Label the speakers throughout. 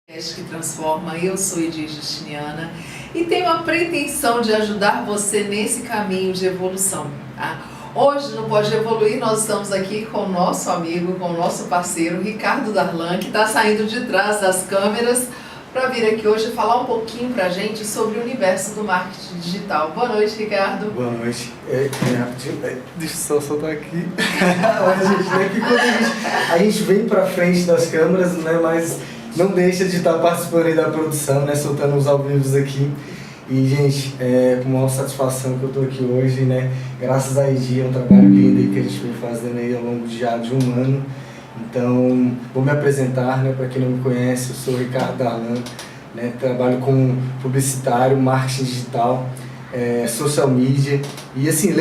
Speaker 1: Que transforma. Eu sou Edir Justiniana e tenho a pretensão de ajudar você nesse caminho de evolução, tá? Hoje no Pode Evoluir nós estamos aqui com o nosso amigo, com o nosso parceiro Ricardo Darlan, que está saindo de trás das câmeras para vir aqui hoje falar um pouquinho para a gente sobre o universo do marketing digital. Boa noite, Ricardo.
Speaker 2: Boa noite. Deixa eu só soltar aqui. Olha, gente, né, que quando a gente vem para frente das câmeras, né, mas não deixa de estar participando aí da produção, né, soltando os ao vivo aqui. E, gente, com uma satisfação que eu estou aqui hoje, né, graças a Edir, é um trabalho lindo aí que a gente vem fazendo aí ao longo de um ano. Então, vou me apresentar, né, para quem não me conhece, eu sou o Ricardo Darlan, né, trabalho como publicitário, marketing digital, social media e assim,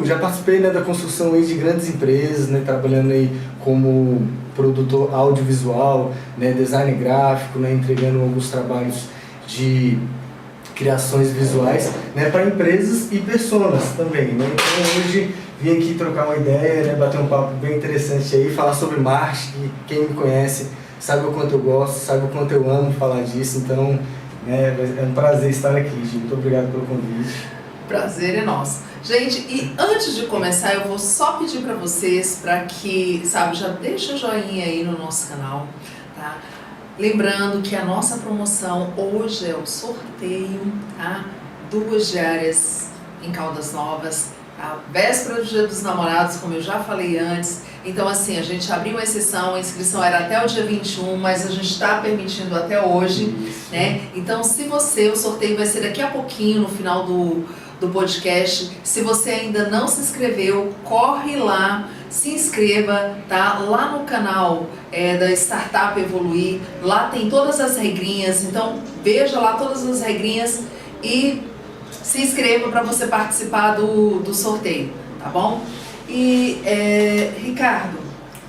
Speaker 2: já participei, né, da construção aí de grandes empresas, né, trabalhando aí como produtor audiovisual, né, design gráfico, né, entregando alguns trabalhos de criações visuais, né, para empresas e personas também, né. Então hoje vim aqui trocar uma ideia, né, bater um papo bem interessante aí, falar sobre marketing. Quem me conhece sabe o quanto eu gosto, sabe o quanto eu amo falar disso, então, né, é um prazer estar aqui, gente. Muito obrigado pelo convite.
Speaker 1: Prazer é nosso. Gente, e antes de começar, eu vou só pedir para vocês para que, sabe, já deixa o joinha aí no nosso canal, tá? Lembrando que a nossa promoção hoje é o sorteio, tá? 2 diárias em Caldas Novas, tá? Véspera do Dia dos Namorados, como eu já falei antes. Então, assim, a gente abriu uma exceção, a inscrição era até o dia 21, mas a gente está permitindo até hoje, né? Então, o sorteio vai ser daqui a pouquinho, no final do podcast. Se você ainda não se inscreveu, corre lá, se inscreva, tá? Lá no canal da Startup Evoluir, lá tem todas as regrinhas, então veja lá todas as regrinhas e se inscreva para você participar do sorteio, tá bom? E, Ricardo,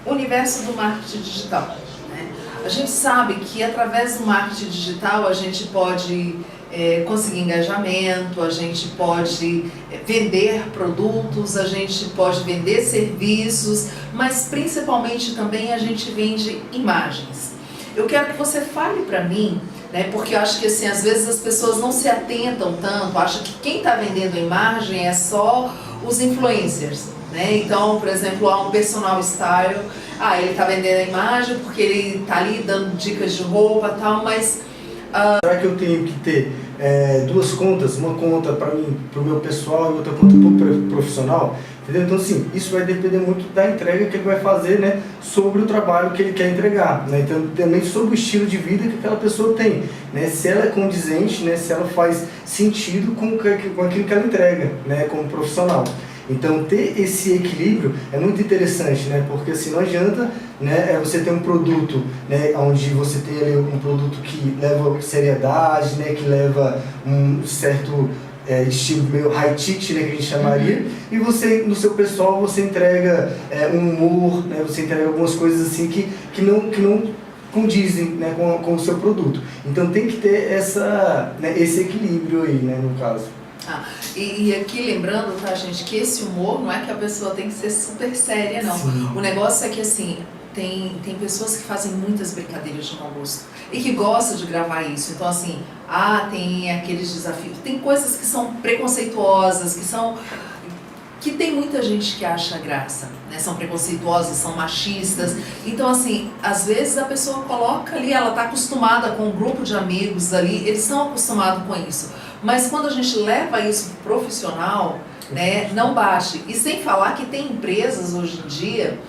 Speaker 1: universo do marketing digital, né? A gente sabe que através do marketing digital a gente pode conseguir engajamento, a gente pode vender produtos, a gente pode vender serviços, mas principalmente também a gente vende imagens. Eu quero que você fale para mim, né, porque eu acho que assim, às vezes as pessoas não se atentam tanto, acham que quem está vendendo a imagem é só os influencers, né? Então, por exemplo, há um personal style, ele está vendendo a imagem porque ele está ali dando dicas de roupa e tal, mas
Speaker 2: será que eu tenho que ter 2 contas, uma conta para mim, para o meu pessoal e outra conta para o profissional? Entendeu? Então, assim, isso vai depender muito da entrega que ele vai fazer, né, sobre o trabalho que ele quer entregar, né? Então, também sobre o estilo de vida que aquela pessoa tem, né? Se ela é condizente, né, se ela faz sentido com aquilo que ela entrega, né, como profissional. Então, ter esse equilíbrio é muito interessante, né? Porque assim, não adianta, né, você ter um produto, né, onde você tem ali um produto que leva seriedade, né, que leva um certo estilo meio high ticket, né, que a gente chamaria, e você, no seu pessoal, você entrega um humor, né, você entrega algumas coisas assim que não condizem, né, com o seu produto. Então, tem que ter esse equilíbrio aí, né, no caso.
Speaker 1: E aqui lembrando, tá, gente, que esse humor não é que a pessoa tem que ser super séria, não. Sim. O negócio é que, assim, tem pessoas que fazem muitas brincadeiras de mau gosto e que gostam de gravar isso. Então, assim, tem aqueles desafios, tem coisas que são preconceituosas, que tem muita gente que acha graça, né? São preconceituosas, são machistas. Então, assim, às vezes a pessoa coloca ali, ela está acostumada com um grupo de amigos ali, eles estão acostumados com isso. Mas quando a gente leva isso pro profissional, né, não bate. E sem falar que tem empresas hoje em dia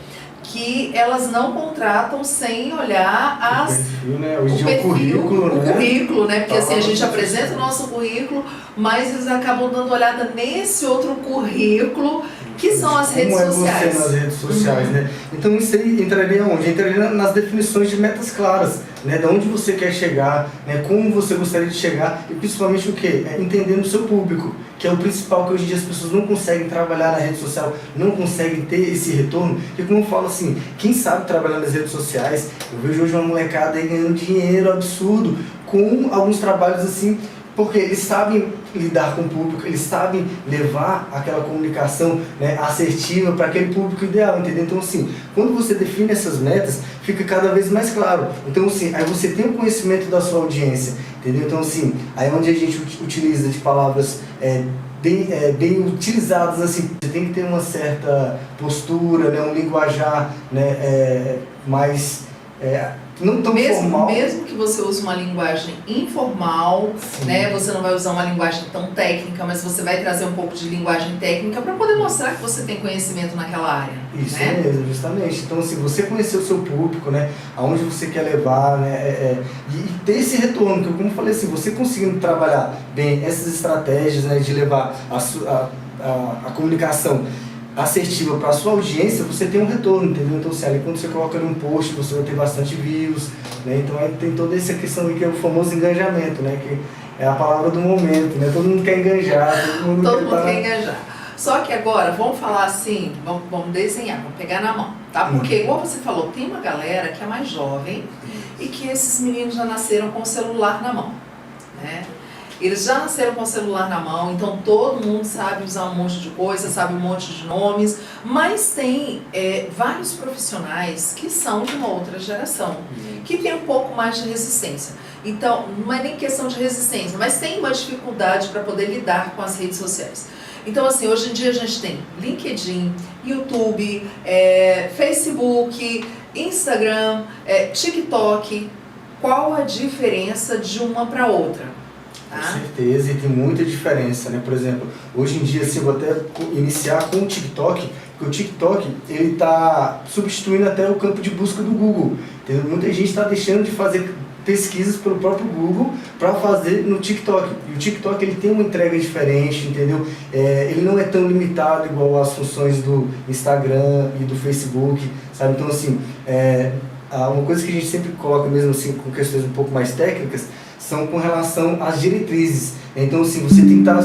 Speaker 1: que elas não contratam sem olhar o currículo, né? Porque assim, a gente apresenta o nosso currículo, mas eles acabam dando olhada nesse outro currículo, que são as redes sociais.
Speaker 2: Como é você nas redes sociais, né? Então isso aí entraria onde? Entraria nas definições de metas claras, né? De onde você quer chegar, né? Como você gostaria de chegar e principalmente o quê? Entendendo o seu público, que é o principal, que hoje em dia as pessoas não conseguem trabalhar na rede social, não conseguem ter esse retorno. E como eu falo assim, quem sabe trabalhar nas redes sociais, eu vejo hoje uma molecada aí ganhando dinheiro absurdo com alguns trabalhos assim Porque eles sabem lidar com o público, eles sabem levar aquela comunicação, né, assertiva para aquele público ideal, entendeu? Então, assim, quando você define essas metas, fica cada vez mais claro. Então, assim, aí você tem o conhecimento da sua audiência, entendeu? Então, assim, aí onde a gente utiliza de palavras bem utilizadas, assim, você tem que ter uma certa postura, né, um linguajar, né, mais... não tão formal.
Speaker 1: Mesmo que você use uma linguagem informal, né, você não vai usar uma linguagem tão técnica, mas você vai trazer um pouco de linguagem técnica para poder mostrar que você tem conhecimento naquela área.
Speaker 2: Isso
Speaker 1: né?
Speaker 2: mesmo, justamente. Então, assim, você conhecer o seu público, né, aonde você quer levar, né, e ter esse retorno, que como eu falei assim, você conseguindo trabalhar bem essas estratégias, né, de levar a comunicação assertiva para a sua audiência, você tem um retorno, entendeu? Então, assim, ali quando você coloca um post, você vai ter bastante views, né? Então, aí tem toda essa questão que é o famoso engajamento, né? Que é a palavra do momento, né? Todo mundo quer engajar,
Speaker 1: todo mundo quer engajar. Só que agora, vamos falar assim, vamos desenhar, vamos pegar na mão, tá? Porque, igual você falou, tem uma galera que é mais jovem e que esses meninos já nasceram com o celular na mão, né? Eles já nasceram com o celular na mão, então todo mundo sabe usar um monte de coisa, sabe um monte de nomes, mas tem vários profissionais que são de uma outra geração, que tem um pouco mais de resistência. Então, não é nem questão de resistência, mas tem uma dificuldade para poder lidar com as redes sociais. Então, assim, hoje em dia a gente tem LinkedIn, YouTube, Facebook, Instagram, TikTok. Qual a diferença de uma para outra?
Speaker 2: Com certeza, e tem muita diferença, né? Por exemplo, hoje em dia, assim, eu vou até iniciar com o TikTok, porque o TikTok, ele está substituindo até o campo de busca do Google, entendeu? Muita gente está deixando de fazer pesquisas pelo próprio Google para fazer no TikTok. E o TikTok, ele tem uma entrega diferente, entendeu? Ele não é tão limitado igual as funções do Instagram e do Facebook, sabe? Então, assim, uma coisa que a gente sempre coloca mesmo assim, com questões um pouco mais técnicas, são com relação às diretrizes. Então, assim, você tem que estar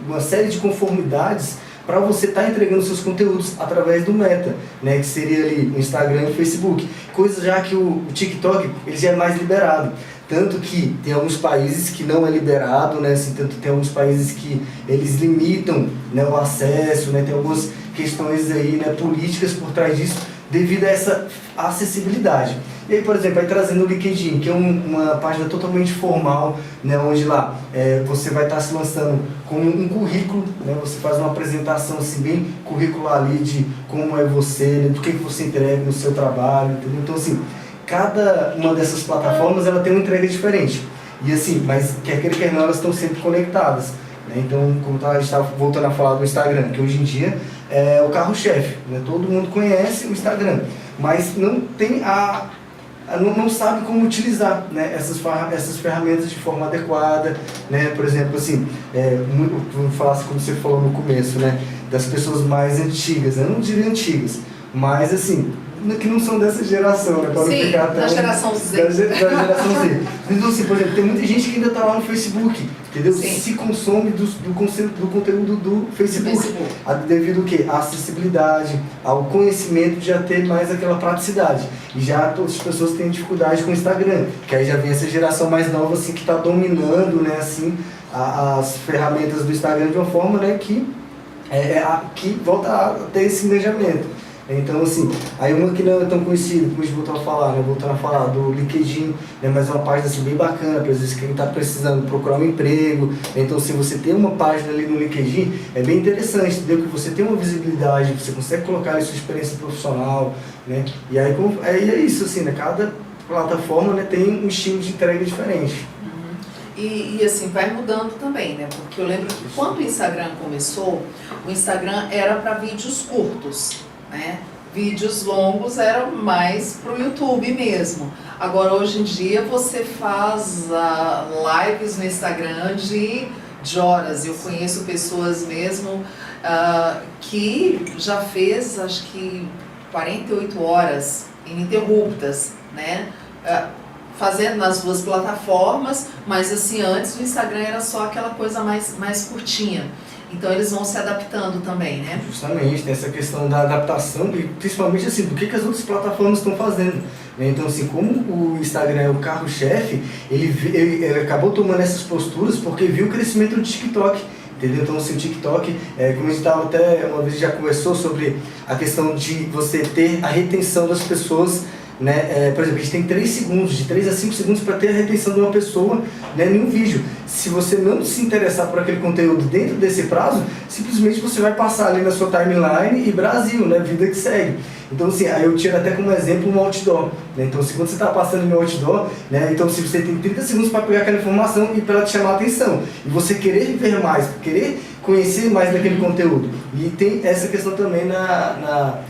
Speaker 2: uma série de conformidades para você estar entregando seus conteúdos através do Meta, né, que seria ali o Instagram e o Facebook. Coisa já que o TikTok ele já é mais liberado. Tanto que tem alguns países que não é liberado, né, assim, tanto tem alguns países que eles limitam, né, o acesso, né, tem algumas questões aí, né, políticas por trás disso, devido a essa acessibilidade. E aí, por exemplo, aí trazendo o LinkedIn, que é uma página totalmente formal, né, onde lá você vai estar se lançando com um currículo, né, você faz uma apresentação assim, bem curricular ali de como é você, né, do que você entrega no seu trabalho, entendeu? Então, assim, cada uma dessas plataformas ela tem uma entrega diferente. E assim, mas quer queira, quer não, elas estão sempre conectadas. Né? Então, como a gente estava voltando a falar do Instagram, que hoje em dia é o carro-chefe, né? Todo mundo conhece o Instagram, mas não tem não sabe como utilizar, né, essas ferramentas de forma adequada, né? Por exemplo, assim, vamos falar assim, como você falou no começo, né, das pessoas mais antigas, né? Não diria antigas, mas assim, que não são dessa geração, né? Pode
Speaker 1: Sim,
Speaker 2: ficar até
Speaker 1: da geração Z.
Speaker 2: Da geração Z. Então, assim, por exemplo, tem muita gente que ainda está lá no Facebook, entendeu?
Speaker 1: Sim.
Speaker 2: Se consome do conteúdo do Facebook. Devido ao quê? À acessibilidade, ao conhecimento de já ter mais aquela praticidade. E já todas as pessoas têm dificuldade com o Instagram, que aí já vem essa geração mais nova, assim, que está dominando, né, assim, as ferramentas do Instagram de uma forma, né, que volta a ter esse engajamento. Então, assim, aí uma que não é tão conhecida, como a gente voltou a falar, né, voltando a falar do LinkedIn, né, mas é uma página assim, bem bacana, para às vezes quem está precisando procurar um emprego. Então, se você tem uma página ali no LinkedIn, é bem interessante, entendeu? Que você tem uma visibilidade, você consegue colocar ali sua experiência profissional, né? E aí é isso, assim, né? Cada plataforma, né, tem um estilo de entrega diferente.
Speaker 1: E assim, vai mudando também, né? Porque eu lembro que quando o Instagram começou, o Instagram era para vídeos curtos, né? Vídeos longos eram mais para o YouTube mesmo. Agora, hoje em dia, você faz lives no Instagram de horas. Eu conheço pessoas mesmo que já fez, acho que 48 horas ininterruptas, né? Fazendo nas duas plataformas, mas assim, antes o Instagram era só aquela coisa mais curtinha. Então eles vão se adaptando também, né?
Speaker 2: Justamente, tem essa questão da adaptação e principalmente assim, do que as outras plataformas estão fazendo. Né? Então assim, como o Instagram é o carro-chefe, ele acabou tomando essas posturas porque viu o crescimento do TikTok. Entendeu? Então assim, o TikTok, como a gente estava até uma vez já conversou sobre a questão de você ter a retenção das pessoas. Né? Por exemplo, a gente tem 3 segundos, de 3 a 5 segundos para ter a retenção de uma pessoa, né, em um vídeo. Se você não se interessar por aquele conteúdo dentro desse prazo, simplesmente você vai passar ali na sua timeline e Brasil, né, vida que segue. Então assim, aí eu tiro até como exemplo um outdoor. Né? Então se quando você está passando no outdoor, né, então se você tem 30 segundos para pegar aquela informação e para ela te chamar a atenção, e você querer ver mais, querer conhecer mais daquele conteúdo. E tem essa questão também na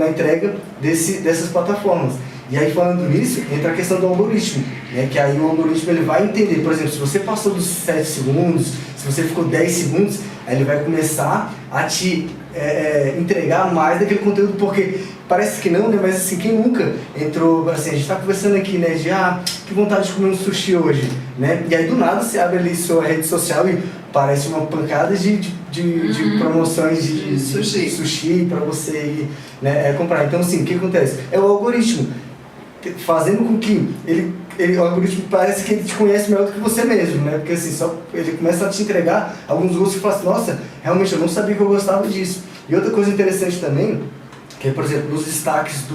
Speaker 2: entrega dessas plataformas. E aí falando nisso, entra a questão do algoritmo, né? Que aí o algoritmo ele vai entender, por exemplo, se você passou dos 7 segundos, se você ficou 10 segundos, aí ele vai começar a te entregar mais daquele conteúdo, porque parece que não, né? Mas assim, quem nunca entrou, assim, a gente está conversando aqui, né, de que vontade de comer um sushi hoje, né? E aí do nada você abre ali sua rede social e parece uma pancada de promoções de sushi para você ir, né, comprar. Então assim, o que acontece? É o algoritmo fazendo com que o algoritmo parece que ele te conhece melhor do que você mesmo, né? Porque assim, ele começa a te entregar alguns gostos e fala assim, nossa, realmente eu não sabia que eu gostava disso. E outra coisa interessante também, que é, por exemplo, nos destaques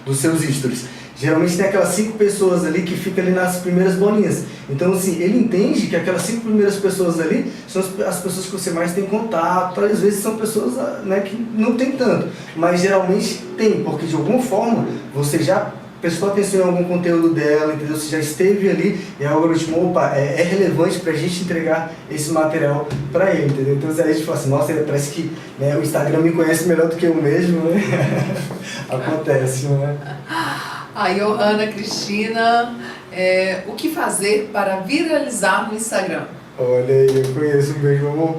Speaker 2: dos seus stories. Geralmente tem aquelas 5 pessoas ali que ficam ali nas primeiras bolinhas. Então assim, ele entende que aquelas 5 primeiras pessoas ali são as pessoas que você mais tem contato. Às vezes são pessoas, né, que não tem tanto, mas geralmente tem, porque de alguma forma você já prestou atenção em algum conteúdo dela, entendeu? Você já esteve ali e o algoritmo, opa, é relevante pra gente entregar esse material pra ele, entendeu? Então aí a gente fala assim, nossa, parece que, né, o Instagram me conhece melhor do que eu mesmo, né? Acontece, né?
Speaker 1: A Johanna Cristina, o que fazer para viralizar no Instagram?
Speaker 2: Olha aí, eu conheço mesmo, amor.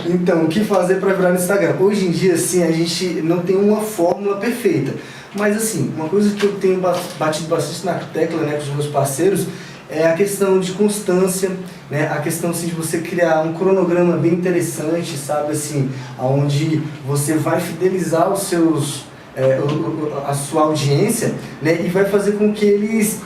Speaker 2: Então, o que fazer para virar no Instagram? Hoje em dia, assim, a gente não tem uma fórmula perfeita. Mas, assim, uma coisa que eu tenho batido bastante na tecla, né, com os meus parceiros, é a questão de constância, né, a questão, assim, de você criar um cronograma bem interessante, sabe, assim, onde você vai fidelizar os seus... a sua audiência, né, e vai fazer com que eles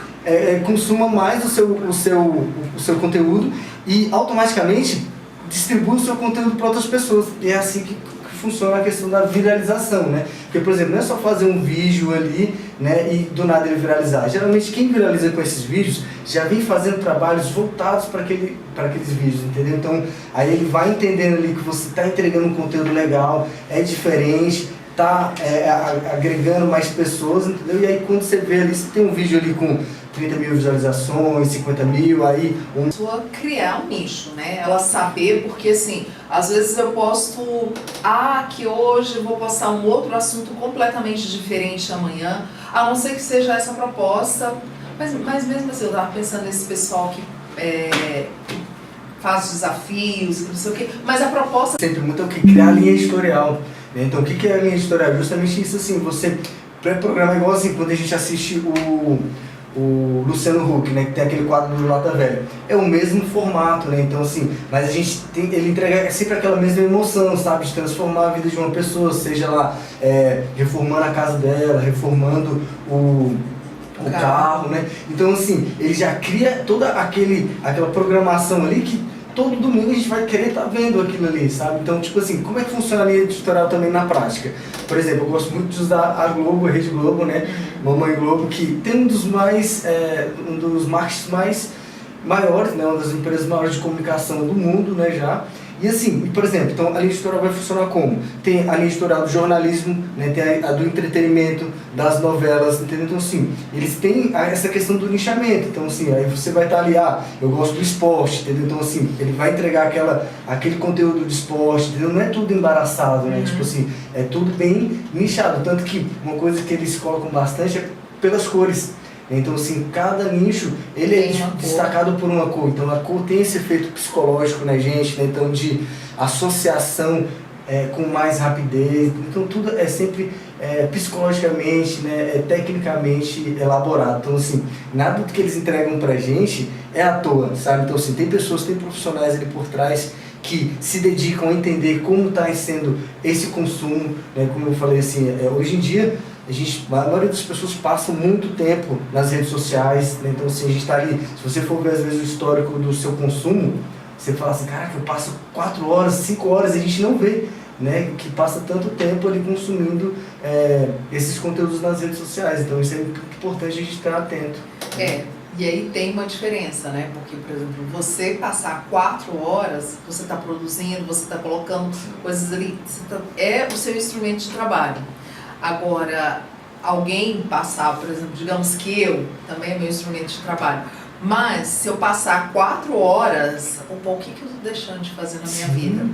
Speaker 2: consumam mais o seu conteúdo e automaticamente distribua o seu conteúdo para outras pessoas. E é assim que funciona a questão da viralização, né? Porque, por exemplo, não é só fazer um vídeo ali, né, e do nada ele viralizar. Geralmente quem viraliza com esses vídeos já vem fazendo trabalhos voltados para aqueles vídeos, entendeu? Então aí ele vai entendendo ali que você está entregando um conteúdo legal, é diferente, tá agregando mais pessoas, entendeu? E aí quando você vê ali, você tem um vídeo ali com 30 mil visualizações, 50 mil, aí...
Speaker 1: Sua criar um nicho, né? Ela saber, porque assim, às vezes eu posto, que hoje eu vou postar um outro assunto completamente diferente amanhã, a não ser que seja essa proposta, mas mesmo assim, eu tava pensando nesse pessoal que faz desafios, não sei o quê, mas a proposta...
Speaker 2: Sempre muito é o que? Criar a linha editorial. Então, o que é a linha editorial? Justamente isso, assim, você pré-programar igual assim, quando a gente assiste o Luciano Huck, né, que tem aquele quadro do Lata Velha. É o mesmo formato, né, então assim, mas a gente ele entrega sempre aquela mesma emoção, sabe, de transformar a vida de uma pessoa, seja lá reformando a casa dela, reformando o carro, né, então assim, ele já cria toda aquela programação ali que todo domingo a gente vai querer estar vendo aquilo ali, sabe? Então, tipo assim, como é que funciona a linha editorial também na prática? Por exemplo, eu gosto muito de usar a Globo, a Rede Globo, né? Mamãe Globo, que tem um dos markets mais maiores, né? Uma das empresas maiores de comunicação do mundo, né? Já. E assim, por exemplo, então a linha editorial vai funcionar como? Tem a linha editorial do jornalismo, né, tem a do entretenimento, das novelas, entendeu? Então assim, eles têm essa questão do nichamento, então assim, aí você vai estar ali, eu gosto do esporte, entendeu? Então assim, ele vai entregar aquele conteúdo de esporte, entendeu? Não é tudo embaraçado, né? Tipo assim, é tudo bem nichado, tanto que uma coisa que eles colocam bastante é pelas cores. Então, assim, cada nicho, ele é destacado por uma cor. Então, a cor tem esse efeito psicológico na gente, né? Então, de associação com mais rapidez. Então, tudo é sempre psicologicamente, né? Tecnicamente elaborado. Então, assim, nada do que eles entregam pra gente é à toa, sabe? Então, assim, tem pessoas, tem profissionais ali por trás que se dedicam a entender como está sendo esse consumo, né? Como eu falei assim, hoje em dia a maioria das pessoas passam muito tempo nas redes sociais, né? Então assim, a gente está ali, se você for ver às vezes o histórico do seu consumo, você fala assim, caraca, eu passo 4 horas, 5 horas e a gente não vê, né, que passa tanto tempo ali consumindo esses conteúdos nas redes sociais. Então isso é muito importante a gente estar atento.
Speaker 1: E aí tem uma diferença, né? Porque, por exemplo, você passar 4 horas, você está produzindo, você está colocando coisas ali, é o seu instrumento de trabalho. Agora, alguém passar, por exemplo, digamos que eu, também é meu instrumento de trabalho, mas se eu passar 4 horas, o que eu estou deixando de fazer na minha vida?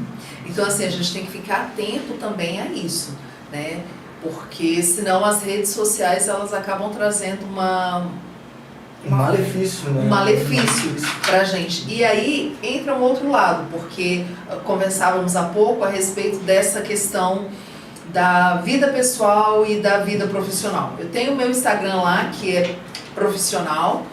Speaker 1: Então, assim, a gente tem que ficar atento também a isso, né? Porque senão as redes sociais, elas acabam trazendo
Speaker 2: um malefício, né?
Speaker 1: Um malefício pra gente. E aí entra um outro lado, porque conversávamos há pouco a respeito dessa questão da vida pessoal e da vida profissional. Eu tenho o meu Instagram lá, que é profissional,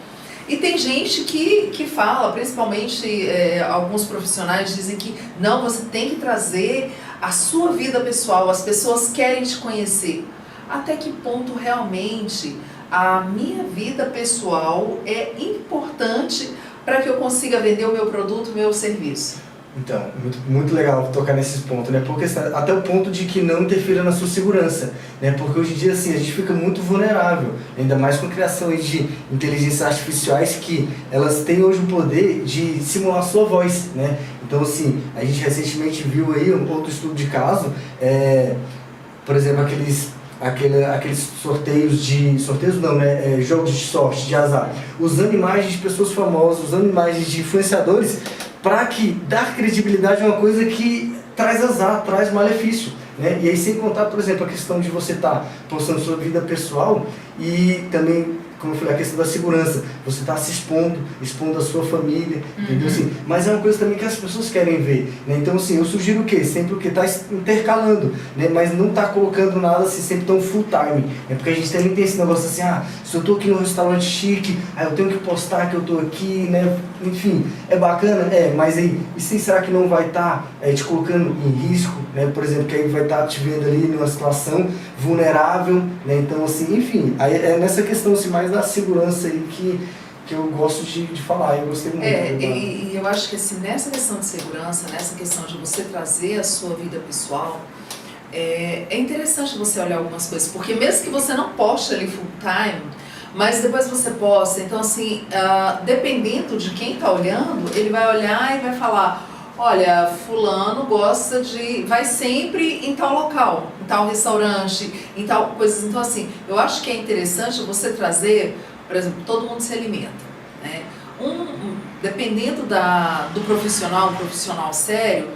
Speaker 1: e tem gente que fala, principalmente alguns profissionais dizem que não, você tem que trazer a sua vida pessoal, as pessoas querem te conhecer. Até que ponto realmente a minha vida pessoal é importante para que eu consiga vender o meu produto, o meu serviço?
Speaker 2: Então, muito legal tocar nesses pontos, né? Porque até o ponto de que não interfira na sua segurança, né? Porque hoje em dia, assim, a gente fica muito vulnerável, ainda mais com a criação de inteligências artificiais que elas têm hoje o poder de simular a sua voz, né? Então, assim, a gente recentemente viu aí um outro estudo de caso, por exemplo, aqueles sorteios não, né? Jogos de sorte, de azar, usando imagens de pessoas famosas, usando imagens de influenciadores, para que dar credibilidade é uma coisa que traz azar, traz malefício, né? E aí sem contar, por exemplo, a questão de você estar postando sua vida pessoal e também, como eu falei, a questão da segurança, você está se expondo a sua família, entendeu? Assim, mas é uma coisa também que as pessoas querem ver, né? Então assim, eu sugiro o quê? Sempre o que está intercalando, né? Mas não está colocando nada assim sempre tão full time, né? Porque a gente também tem esse negócio assim, se eu estou aqui num restaurante chique, eu tenho que postar que eu estou aqui, né? Enfim, é bacana, mas aí, e será que não vai estar te colocando em risco, né? Por exemplo, que aí vai estar te vendo ali numa situação vulnerável, né? Então assim, enfim, aí é nessa questão assim, mais da segurança aí que eu gosto de falar, eu gostei muito.
Speaker 1: E eu acho que assim, nessa questão de segurança, nessa questão de você trazer a sua vida pessoal, é interessante você olhar algumas coisas, porque mesmo que você não poste ali full time, mas depois você posta, então assim, dependendo de quem está olhando, ele vai olhar e vai falar, olha, fulano vai sempre em tal local, em tal restaurante, em tal coisas. Então assim, eu acho que é interessante você trazer, por exemplo, todo mundo se alimenta, né? Dependendo do profissional, um profissional sério,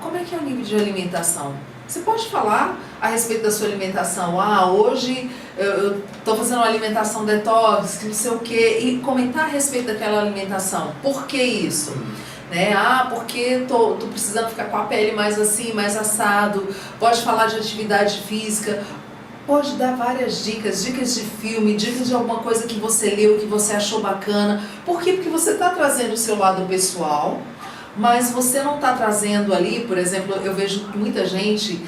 Speaker 1: como é que é o nível de alimentação? Você pode falar a respeito da sua alimentação. Hoje eu estou fazendo uma alimentação detox, que não sei o quê, e comentar a respeito daquela alimentação. Por que isso? Né? Porque tô precisando ficar com a pele mais assim, mais assado. Pode falar de atividade física, pode dar várias dicas de filme, dicas de alguma coisa que você leu, que você achou bacana. Por quê? Porque você está trazendo o seu lado pessoal, mas você não está trazendo ali, por exemplo, eu vejo muita gente,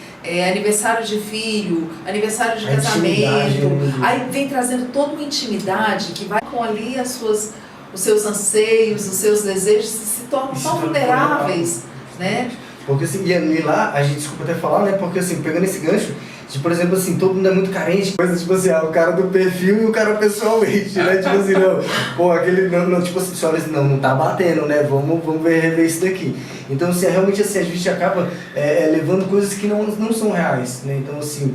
Speaker 1: aniversário de filho, aniversário de casamento, aí vem trazendo toda uma intimidade que vai com ali os seus anseios, os seus desejos se tornam tão vulneráveis, né?
Speaker 2: Porque assim, e lá, a gente, desculpa até falar, né? Porque assim, pegando esse gancho, por exemplo assim, todo mundo é muito carente, coisa tipo assim, o cara do perfil e o cara pessoalmente, né? Tipo assim, aquele, tipo assim, você olha assim, não tá batendo, né? Vamos rever isso daqui. Então assim, realmente assim, a gente acaba levando coisas que não são reais, né? Então assim,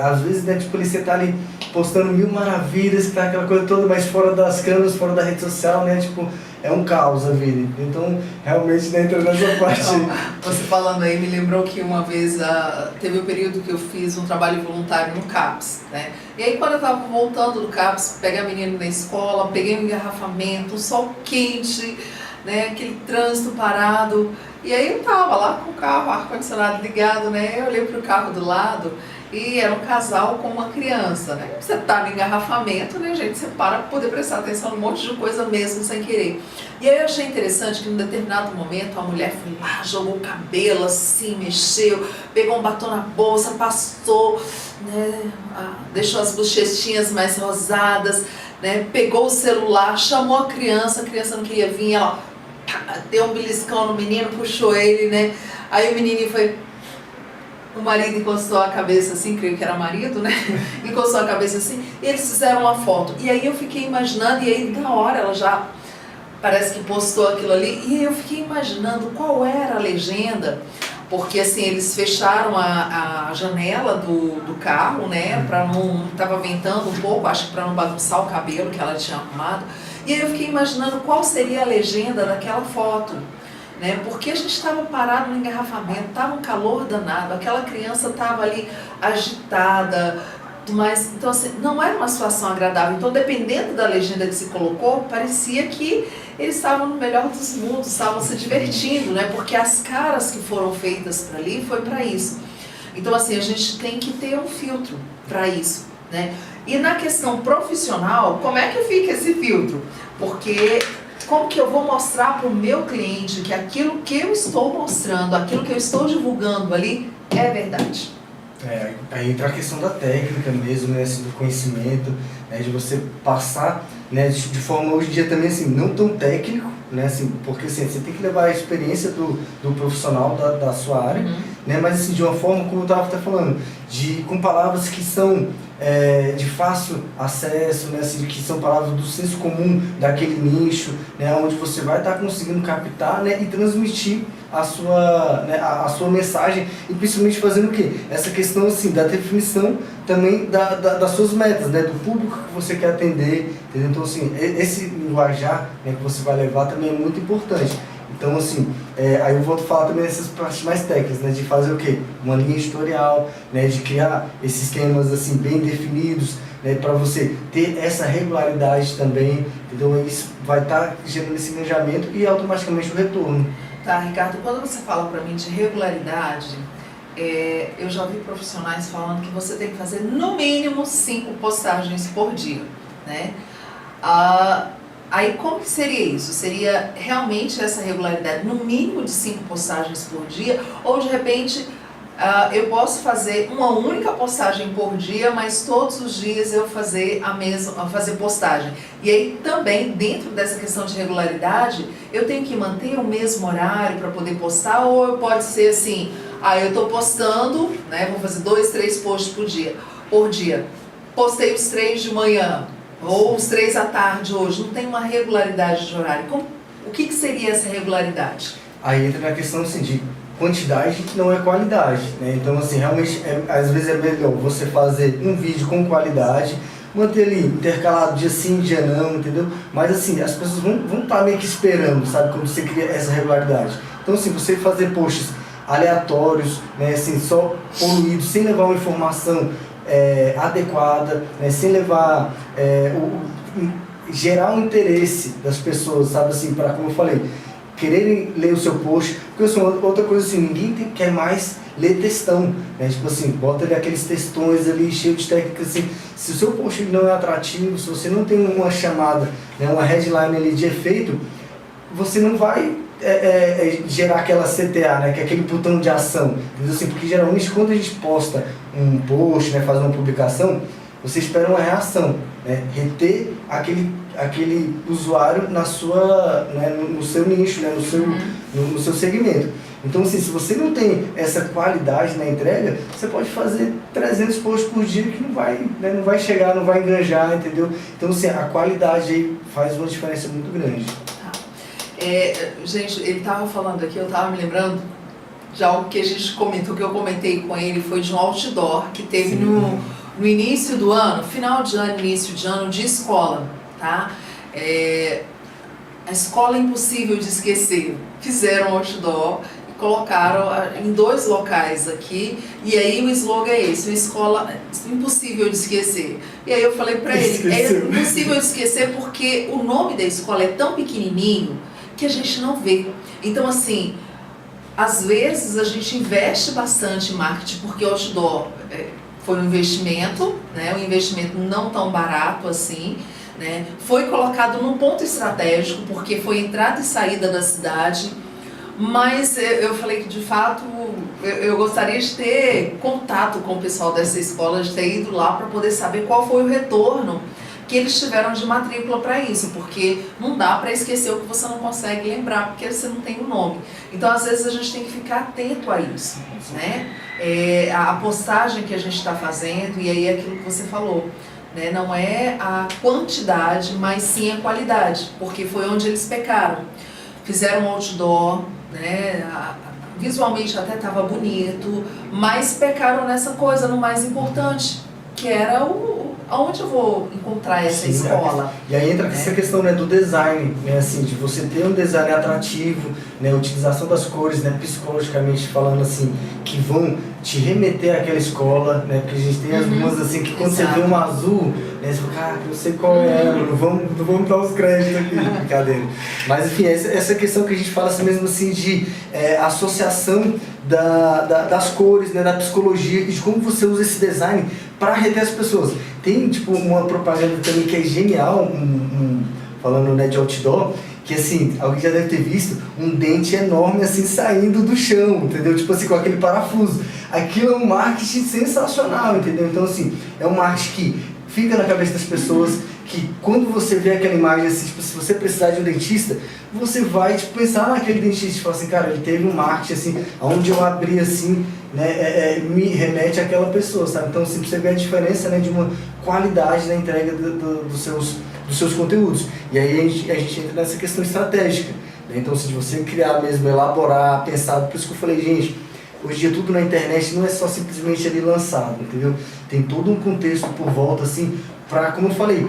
Speaker 2: às vezes, né, tipo, você tá ali postando 1000 maravilhas, que tá aquela coisa toda, mas fora das câmeras, fora da rede social, né? Tipo, é um caos a vida. Então, realmente, né, entra nessa parte.
Speaker 1: Você falando aí, me lembrou que uma vez teve um período que eu fiz um trabalho voluntário no CAPS, né? E aí, quando eu estava voltando do CAPS, peguei a menina na escola, peguei um engarrafamento, um sol quente, né, aquele trânsito parado. E aí eu tava lá com o carro, ar-condicionado ligado, né? Eu olhei pro carro do lado e era um casal com uma criança, né? Você tá no engarrafamento, né, gente? Você para pra poder prestar atenção num monte de coisa mesmo sem querer. E aí eu achei interessante que num determinado momento a mulher foi lá, jogou o cabelo assim, mexeu, pegou um batom na bolsa, passou, né? Deixou as bochechinhas mais rosadas, né? Pegou o celular, chamou a criança não queria vir, ela deu um beliscão no menino, puxou ele, né? Aí o menininho foi... O marido encostou a cabeça assim, creio que era marido, né? Encostou a cabeça assim, e eles fizeram uma foto. E aí eu fiquei imaginando, e aí na hora ela já parece que postou aquilo ali, e eu fiquei imaginando qual era a legenda, porque assim, eles fecharam a janela do carro, né? Pra não... Tava ventando um pouco, acho que pra não bagunçar o cabelo que ela tinha arrumado. E aí eu fiquei imaginando qual seria a legenda daquela foto. Né? Porque a gente estava parado no engarrafamento, estava um calor danado, aquela criança estava ali agitada, mas então assim, não era uma situação agradável. Então, dependendo da legenda que se colocou, parecia que eles estavam no melhor dos mundos, estavam se divertindo, né? Porque as caras que foram feitas para ali foi para isso. Então assim, a gente tem que ter um filtro para isso, né? E na questão profissional, como é que fica esse filtro? Porque como que eu vou mostrar para o meu cliente que aquilo que eu estou mostrando, aquilo que eu estou divulgando ali é verdade?
Speaker 2: Aí entra a questão da técnica mesmo, né, assim, do conhecimento, né, de você passar, né, de forma hoje em dia também assim, não tão técnico, né, assim, porque assim, você tem que levar a experiência do profissional da sua área, né, mas assim, de uma forma, como eu estava até falando, com palavras que são de fácil acesso, né, assim, que são palavras do senso comum daquele nicho, né, onde você vai estar conseguindo captar, né, e transmitir a sua mensagem, e principalmente fazendo o quê? Essa questão assim, da definição também das suas metas, né, do público que você quer atender, entendeu? Então assim, esse linguajar, né, que você vai levar também é muito importante. Então assim, aí eu vou falar também dessas partes mais técnicas, né, de fazer o quê? Uma linha editorial, né, de criar esses temas assim bem definidos, né, para você ter essa regularidade também, entendeu? Isso vai estar gerando esse engajamento e automaticamente o retorno.
Speaker 1: Tá, Ricardo, quando você fala para mim de regularidade, eu já vi profissionais falando que você tem que fazer no mínimo 5 postagens por dia, né? Aí como que seria isso? Seria realmente essa regularidade, no mínimo de 5 postagens por dia, ou de repente eu posso fazer uma única postagem por dia, mas todos os dias eu fazer fazer postagem. E aí também, dentro dessa questão de regularidade, eu tenho que manter o mesmo horário para poder postar, ou pode ser assim, eu estou postando, né, vou fazer 2, 3 posts por dia. Postei os 3 de manhã, ou os 3 à tarde hoje, não tem uma regularidade de horário. O que seria essa regularidade?
Speaker 2: Aí entra na questão assim, de quantidade que não é qualidade, né? Então assim, realmente, às vezes é melhor você fazer um vídeo com qualidade, manter ali intercalado dia sim, dia não, entendeu? Mas assim, as pessoas vão estar meio que esperando, sabe, quando você cria essa regularidade. Então assim, você fazer posts aleatórios, né, assim, só poluídos, sem levar uma informação adequada, né, sem levar gerar um interesse das pessoas, sabe, assim, para, como eu falei, quererem ler o seu post, porque assim, outra coisa assim, ninguém quer mais ler textão, né? Tipo assim, bota ali aqueles textões ali, cheio de técnicas assim, se o seu post não é atrativo, se você não tem uma chamada, né, uma headline ali de efeito, você não vai gerar aquela CTA, né, que é aquele botão de ação, entendeu? Assim, porque geralmente quando a gente posta um post, né, faz uma publicação, você espera uma reação, né, reter aquele usuário na sua, né, no seu nicho, né, no seu segmento. Então, assim, se você não tem essa qualidade na entrega, você pode fazer 300 posts por dia que não vai, né, não vai chegar, não vai enganjar, entendeu? Então, assim, a qualidade aí faz uma diferença muito grande.
Speaker 1: Gente, ele estava falando aqui, eu estava me lembrando de algo que a gente comentou, que eu comentei com ele, foi de um outdoor que teve no início do ano, final de ano, início de ano, de escola, tá? A escola é impossível de esquecer. Fizeram um outdoor e colocaram em 2 locais aqui, e aí o slogan é esse, uma escola impossível de esquecer. E aí eu falei pra ele, é impossível de esquecer porque o nome da escola é tão pequenininho que a gente não vê. Então assim, às vezes a gente investe bastante em marketing, porque o outdoor foi um investimento, né? Um investimento não tão barato assim, né? Foi colocado num ponto estratégico, porque foi entrada e saída da cidade, mas eu falei que de fato eu gostaria de ter contato com o pessoal dessa escola, de ter ido lá para poder saber qual foi o retorno que eles tiveram de matrícula para isso, porque não dá para esquecer o que você não consegue lembrar, porque você não tem o nome. Então, às vezes, a gente tem que ficar atento a isso, né? A postagem que a gente está fazendo, e aí é aquilo que você falou, né? Não é a quantidade, mas sim a qualidade, porque foi onde eles pecaram. Fizeram um outdoor, né? Visualmente até estava bonito, mas pecaram nessa coisa, no mais importante, que era aonde eu vou encontrar essa escola.
Speaker 2: E aí entra essa questão, né, do design, né, assim, de você ter um design atrativo, né, a utilização das cores, né, psicologicamente falando assim, que vão te remeter àquela escola, né, porque a gente tem algumas assim, que quando você vê um azul, né, você fala, cara, eu sei qual é, não vamos dar os créditos aqui, brincadeira. Mas enfim, essa questão que a gente fala assim, mesmo assim, de associação das cores, né, da psicologia e de como você usa esse design para reter as pessoas. Tem tipo uma propaganda também que é genial, falando, né, de outdoor, que assim, alguém já deve ter visto um dente enorme assim saindo do chão, entendeu? Tipo assim, com aquele parafuso. Aquilo é um marketing sensacional, entendeu? Então assim, é um marketing que fica na cabeça das pessoas, que quando você vê aquela imagem assim, tipo, se você precisar de um dentista, você vai tipo, pensar naquele dentista e falar assim, cara, ele teve um marketing assim, onde eu abri assim, né, me remete àquela pessoa, sabe? Então assim, você vê a diferença, né, de uma qualidade na entrega dos seus conteúdos. E aí a gente entra nessa questão estratégica, né? Então se você criar mesmo, elaborar, pensar, por isso que eu falei, gente, hoje em dia tudo na internet não é só simplesmente ali lançado, entendeu? Tem todo um contexto por volta, assim, para, como eu falei,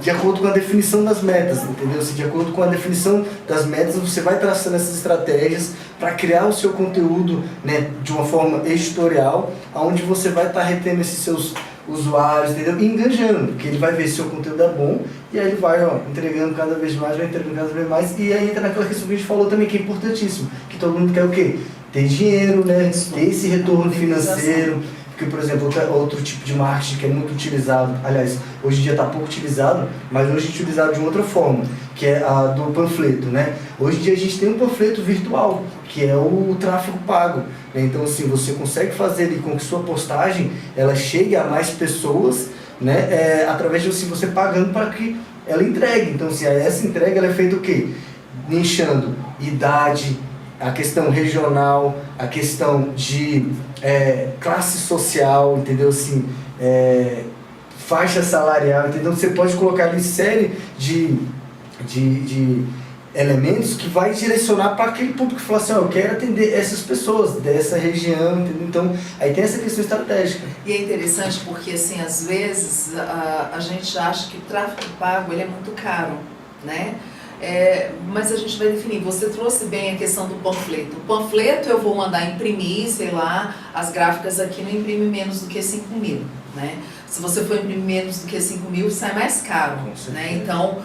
Speaker 2: de acordo com a definição das metas, entendeu? Assim, de acordo com a definição das metas, você vai traçando essas estratégias para criar o seu conteúdo, né, de uma forma editorial, onde você vai estar retendo esses seus usuários, entendeu? E engajando, porque ele vai ver se o seu conteúdo é bom e aí ele vai, entregando cada vez mais, vai entregando cada vez mais, e aí entra naquela questão que a gente falou também, que é importantíssimo, que todo mundo quer o quê? Ter dinheiro, né? Ter esse retorno financeiro. Porque, por exemplo, outro tipo de marketing que é muito utilizado, aliás, hoje em dia está pouco utilizado, mas hoje é utilizado de uma outra forma, que é a do panfleto, né? Hoje em dia a gente tem um panfleto virtual, que é o tráfego pago, né? Então, assim, você consegue fazer ali com que sua postagem, ela chegue a mais pessoas, né? Através de assim, você pagando para que ela entregue. Então, assim, essa entrega ela é feita o quê? Nichando idade, a questão regional, a questão de classe social, entendeu? Assim, faixa salarial, entendeu? Você pode colocar ali série de elementos que vai direcionar para aquele público que fala assim, eu quero atender essas pessoas dessa região, entendeu? Então, aí tem essa questão estratégica.
Speaker 1: E é interessante porque, assim, às vezes a gente acha que o tráfego pago ele é muito caro, né? Mas a gente vai definir, você trouxe bem a questão do panfleto. O panfleto eu vou mandar imprimir, sei lá, as gráficas aqui não imprimem menos do que 5.000, né? Se você for imprimir menos do que 5.000, sai mais caro, né? Então,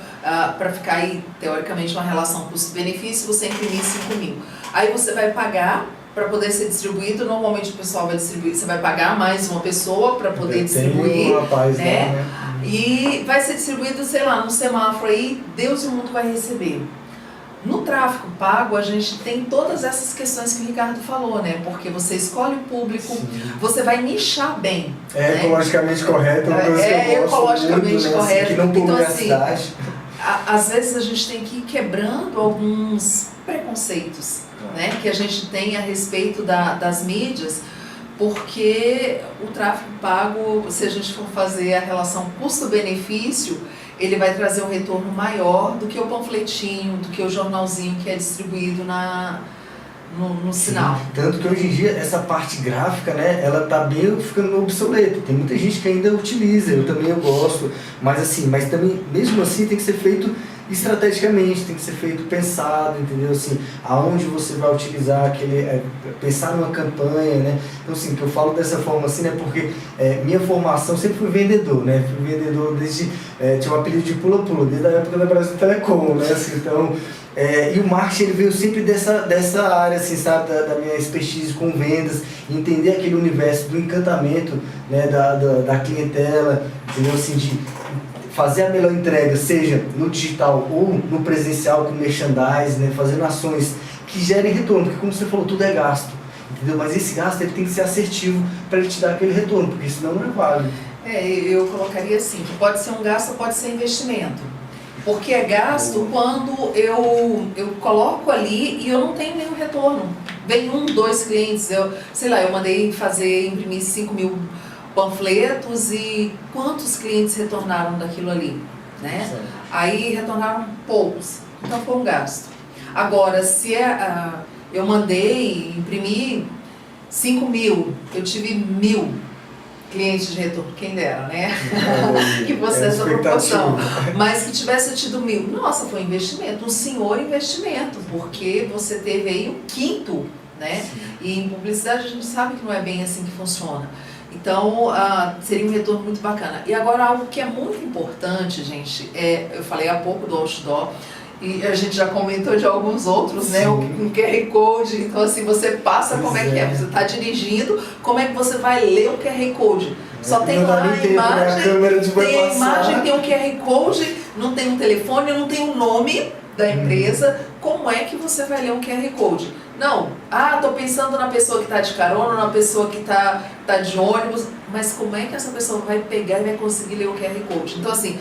Speaker 1: para ficar aí, teoricamente, uma relação custo-benefício, você imprimir 5.000. Aí você vai pagar para poder ser distribuído, normalmente o pessoal vai distribuir, você vai pagar mais uma pessoa para poder distribuir,
Speaker 2: tem um rapaz
Speaker 1: né?
Speaker 2: Lá, né?
Speaker 1: E vai ser distribuído, sei lá, no semáforo aí, Deus e o mundo vai receber. No tráfego pago, a gente tem todas essas questões que o Ricardo falou, né? Porque você escolhe o público, você vai nichar bem.
Speaker 2: Ecologicamente correto,
Speaker 1: ecologicamente
Speaker 2: muito,
Speaker 1: correto.
Speaker 2: Né? Que não polui
Speaker 1: então,
Speaker 2: a cidade.
Speaker 1: Às vezes a gente tem que ir quebrando alguns preconceitos, né? Que a gente tem a respeito das mídias, porque o tráfego pago, se a gente for fazer a relação custo-benefício, ele vai trazer um retorno maior do que o panfletinho, do que o jornalzinho que é distribuído no sinal.
Speaker 2: Tanto que hoje em dia essa parte gráfica, né, ela tá bem ficando obsoleta. Tem muita gente que ainda utiliza, eu também gosto, mas também, mesmo assim, tem que ser feito estrategicamente, tem que ser feito pensado, entendeu? Assim, aonde você vai utilizar aquele, pensar numa campanha, né? Então, assim, que eu falo dessa forma assim, né? Porque minha formação sempre fui vendedor, né? Fui vendedor desde, tinha um apelido de pula-pula, desde a época da Brasil Telecom, né? Assim, então, E o marketing ele veio sempre dessa área, assim, sabe, da minha expertise com vendas, entender aquele universo do encantamento, né, da clientela, entendeu? Assim, de fazer a melhor entrega, seja no digital ou no presencial com merchandising, né, fazendo ações que gerem retorno, porque como você falou, tudo é gasto, entendeu? Mas esse gasto ele tem que ser assertivo para ele te dar aquele retorno, porque senão não é válido.
Speaker 1: Eu colocaria assim, que pode ser um gasto ou pode ser investimento. Porque é gasto quando eu coloco ali e eu não tenho nenhum retorno. Vem 1, 2 clientes, eu mandei imprimir 5.000 panfletos e quantos clientes retornaram daquilo ali, né?
Speaker 2: Sim.
Speaker 1: Aí retornaram poucos, então foi um gasto. Agora, se eu mandei imprimir 5.000, eu tive 1.000 clientes de retorno, quem dera, né? Que fosse essa proporção. Mas que tivesse tido 1.000, nossa, foi um investimento, um senhor investimento, porque você teve aí um quinto, né? Sim. E em publicidade a gente sabe que não é bem assim que funciona. Então, seria um retorno muito bacana. E agora, algo que é muito importante, gente, eu falei há pouco do outdoor, e a gente já comentou de alguns outros, né? Um QR Code. Então, assim, você passa como é que é. Você está dirigindo, como é que você vai ler o QR Code? Só tem lá a imagem, tem a imagem, tem um QR Code, não tem um telefone, não tem um nome da empresa. Como é que você vai ler um QR Code? Não, tô pensando na pessoa que está de carona, na pessoa que tá de ônibus, mas como é que essa pessoa vai pegar e vai conseguir ler o QR Code? Então, assim,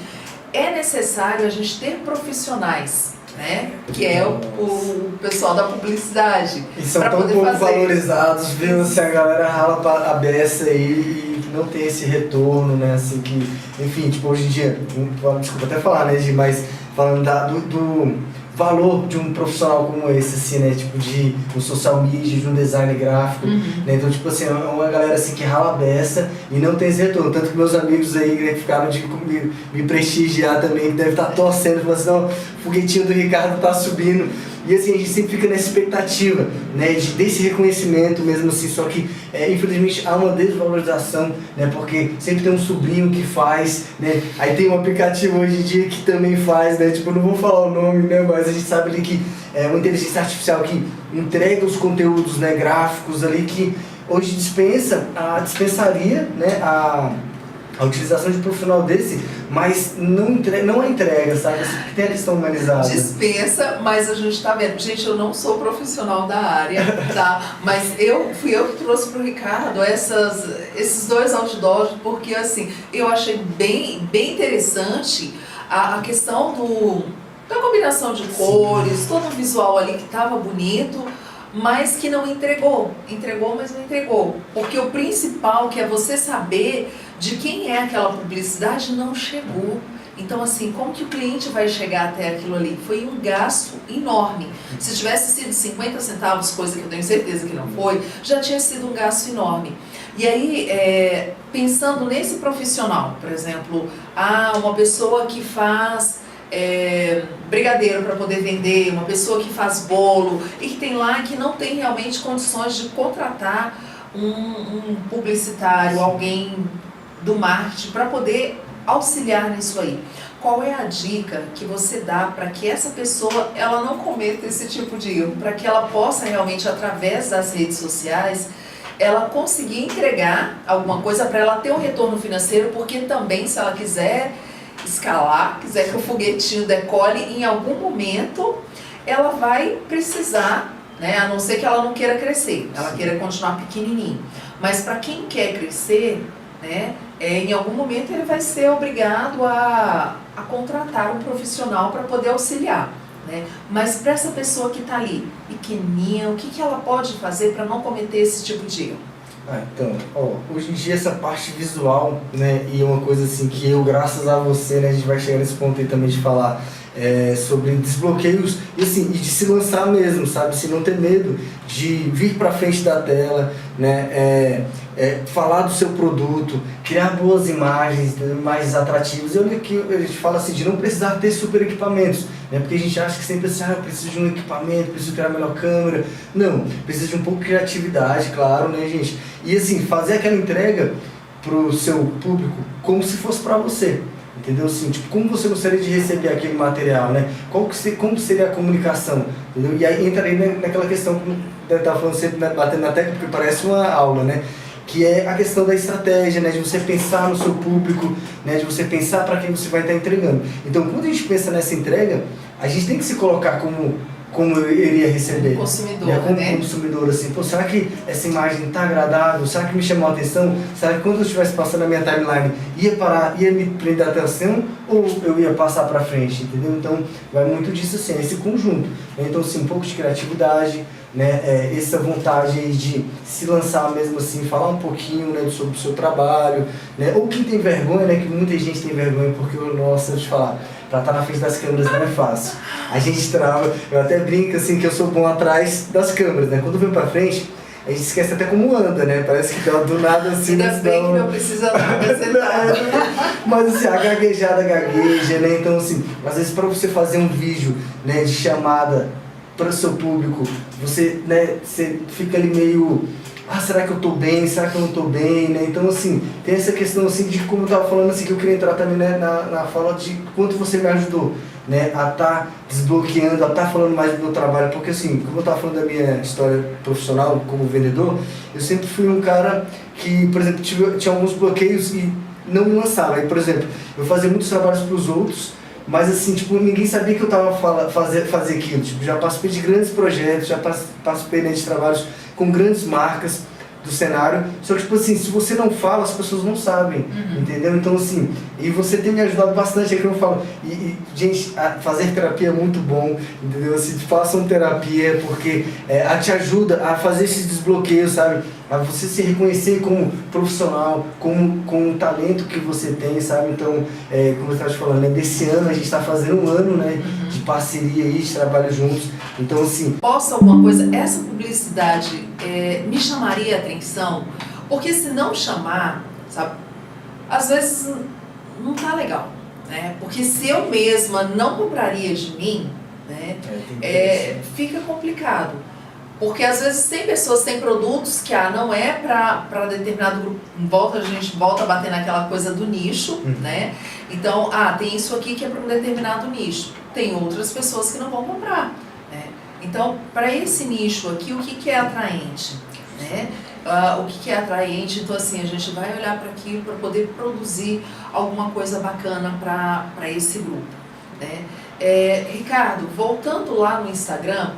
Speaker 1: é necessário a gente ter profissionais, né? Que é o pessoal da publicidade.
Speaker 2: E são tão pouco valorizados, viu? Se a galera rala a beça aí e não tem esse retorno, né? Assim que, enfim, tipo, hoje em dia, desculpa até falar, né, Gi, mas falando do valor de um profissional como esse, assim, né, tipo de um social media, de um design gráfico, né, então, tipo assim, é uma galera assim que rala a beça e não tem esse retorno, tanto que meus amigos aí, né, que ficaram de me prestigiar também, que devem estar torcendo, falando assim, não, o foguetinho do Ricardo tá subindo, e assim, a gente sempre fica nessa expectativa, né, desse reconhecimento mesmo assim, só que, infelizmente, há uma desvalorização, né, porque sempre tem um sobrinho que faz, né, aí tem um aplicativo hoje em dia que também faz, né, tipo, não vou falar o nome, né, mas a gente sabe ali que é uma inteligência artificial que entrega os conteúdos, né, gráficos ali que hoje dispensaria, né, a utilização de um profissional desse, mas não a entrega, sabe? Porque tem a questão humanizada.
Speaker 1: Dispensa, mas a gente está vendo. Gente, eu não sou profissional da área, tá? Mas fui eu que trouxe para o Ricardo esses 2 outdoors, porque assim, eu achei bem interessante a questão da combinação de cores, todo o visual ali que estava bonito, mas que não entregou. Entregou, mas não entregou. Porque o principal, que é você saber de quem é aquela publicidade, não chegou. Então, assim, como que o cliente vai chegar até aquilo ali? Foi um gasto enorme. Se tivesse sido 50 centavos, coisa que eu tenho certeza que não foi, já tinha sido um gasto enorme. E aí, pensando nesse profissional, por exemplo, uma pessoa que faz brigadeiro para poder vender, uma pessoa que faz bolo e que tem lá que não tem realmente condições de contratar um publicitário, alguém do marketing para poder auxiliar nisso aí. Qual é a dica que você dá para que essa pessoa ela não cometa esse tipo de erro, para que ela possa realmente, através das redes sociais, ela conseguir entregar alguma coisa para ela ter um retorno financeiro, porque também, se ela quiser escalar, quiser que o foguetinho decole, em algum momento ela vai precisar, né, a não ser que ela não queira crescer, ela queira continuar pequenininho. Mas para quem quer crescer, né, em algum momento ele vai ser obrigado a contratar um profissional para poder auxiliar, né? Mas para essa pessoa que está ali, pequenininha, o que ela pode fazer para não cometer esse tipo de erro?
Speaker 2: Então, hoje em dia essa parte visual, né, e uma coisa assim que eu, graças a você, né, a gente vai chegar nesse ponto aí também de falar sobre desbloqueios e assim, e de se lançar mesmo, sabe, se não ter medo de vir para frente da tela, né, falar do seu produto, criar boas imagens atrativas. E olha que a gente fala assim, de não precisar ter super equipamentos, né, porque a gente acha que sempre assim, eu preciso de um equipamento, preciso ter a melhor câmera. Não, precisa de um pouco de criatividade, claro, né, gente? E assim, fazer aquela entrega pro seu público como se fosse para você, entendeu? Assim, tipo, como você gostaria de receber aquele material, né? Como seria a comunicação, entendeu? E aí entra aí naquela questão que eu estava falando sempre, né, batendo na tecla, porque parece uma aula, né? Que é a questão da estratégia, né? De você pensar no seu público, né? De você pensar para quem você vai estar entregando. Então, quando a gente pensa nessa entrega, a gente tem que se colocar como eu iria receber.
Speaker 1: Como consumidor,
Speaker 2: né? Como
Speaker 1: né?
Speaker 2: consumidor, assim, pô, será que essa imagem está agradável? Será que me chamou a atenção? Será que quando eu estivesse passando a minha timeline, ia me prender a atenção ou eu ia passar para frente, entendeu? Então, vai muito disso, assim, esse conjunto. Então, assim, um pouco de criatividade, né? Essa vontade aí de se lançar mesmo assim, falar um pouquinho, né, sobre o seu trabalho, né? Ou quem tem vergonha, né, que muita gente tem vergonha, porque, nossa, deixa eu te falar, pra estar na frente das câmeras não é fácil. A gente trava, eu até brinco assim que eu sou bom atrás das câmeras, né? Quando vem pra frente, a gente esquece até como anda, né? Parece que dá do nada assim.
Speaker 1: Ainda bem que não precisa apresentar.
Speaker 2: Mas assim, a gaguejada gagueja, né? Então assim, às vezes pra você fazer um vídeo, né, de chamada para o seu público, você, né, você fica ali meio, será que eu tô bem, será que eu não tô bem, né? Então assim, tem essa questão assim de como eu tava falando assim, que eu queria entrar também, né, na fala de quanto você me ajudou, né, a estar desbloqueando, a estar falando mais do meu trabalho, porque assim, como eu tava falando da minha história profissional como vendedor, eu sempre fui um cara que, por exemplo, tinha alguns bloqueios e não me lançava. Aí, por exemplo, eu fazia muitos trabalhos para os outros, mas assim, tipo, ninguém sabia que eu tava fazer aquilo. Tipo, já participei de grandes projetos, já participei, né, de trabalhos com grandes marcas do cenário. Só que, tipo assim, se você não fala, as pessoas não sabem, entendeu? Então, assim, e você tem me ajudado bastante, é que eu falo. Gente, fazer terapia é muito bom, entendeu? Assim, façam terapia, porque te ajuda a fazer esses desbloqueios, sabe? A você se reconhecer como profissional, com o talento que você tem, sabe? Então, como eu estava te falando, né, desse ano a gente está fazendo um ano, né, de parceria aí, de trabalho juntos. Então, assim...
Speaker 1: Posta alguma coisa, essa publicidade me chamaria a atenção, porque se não chamar, sabe, às vezes não tá legal, né? Porque se eu mesma não cobraria de mim, né, fica complicado. Porque às vezes tem pessoas, tem produtos que não é para determinado grupo, a gente volta a bater naquela coisa do nicho, né? Então, tem isso aqui que é para um determinado nicho. Tem outras pessoas que não vão comprar, né? Então, para esse nicho aqui, o que é atraente, né? O que é atraente, então assim, a gente vai olhar para aqui para poder produzir alguma coisa bacana para esse grupo, né? Ricardo, voltando lá no Instagram,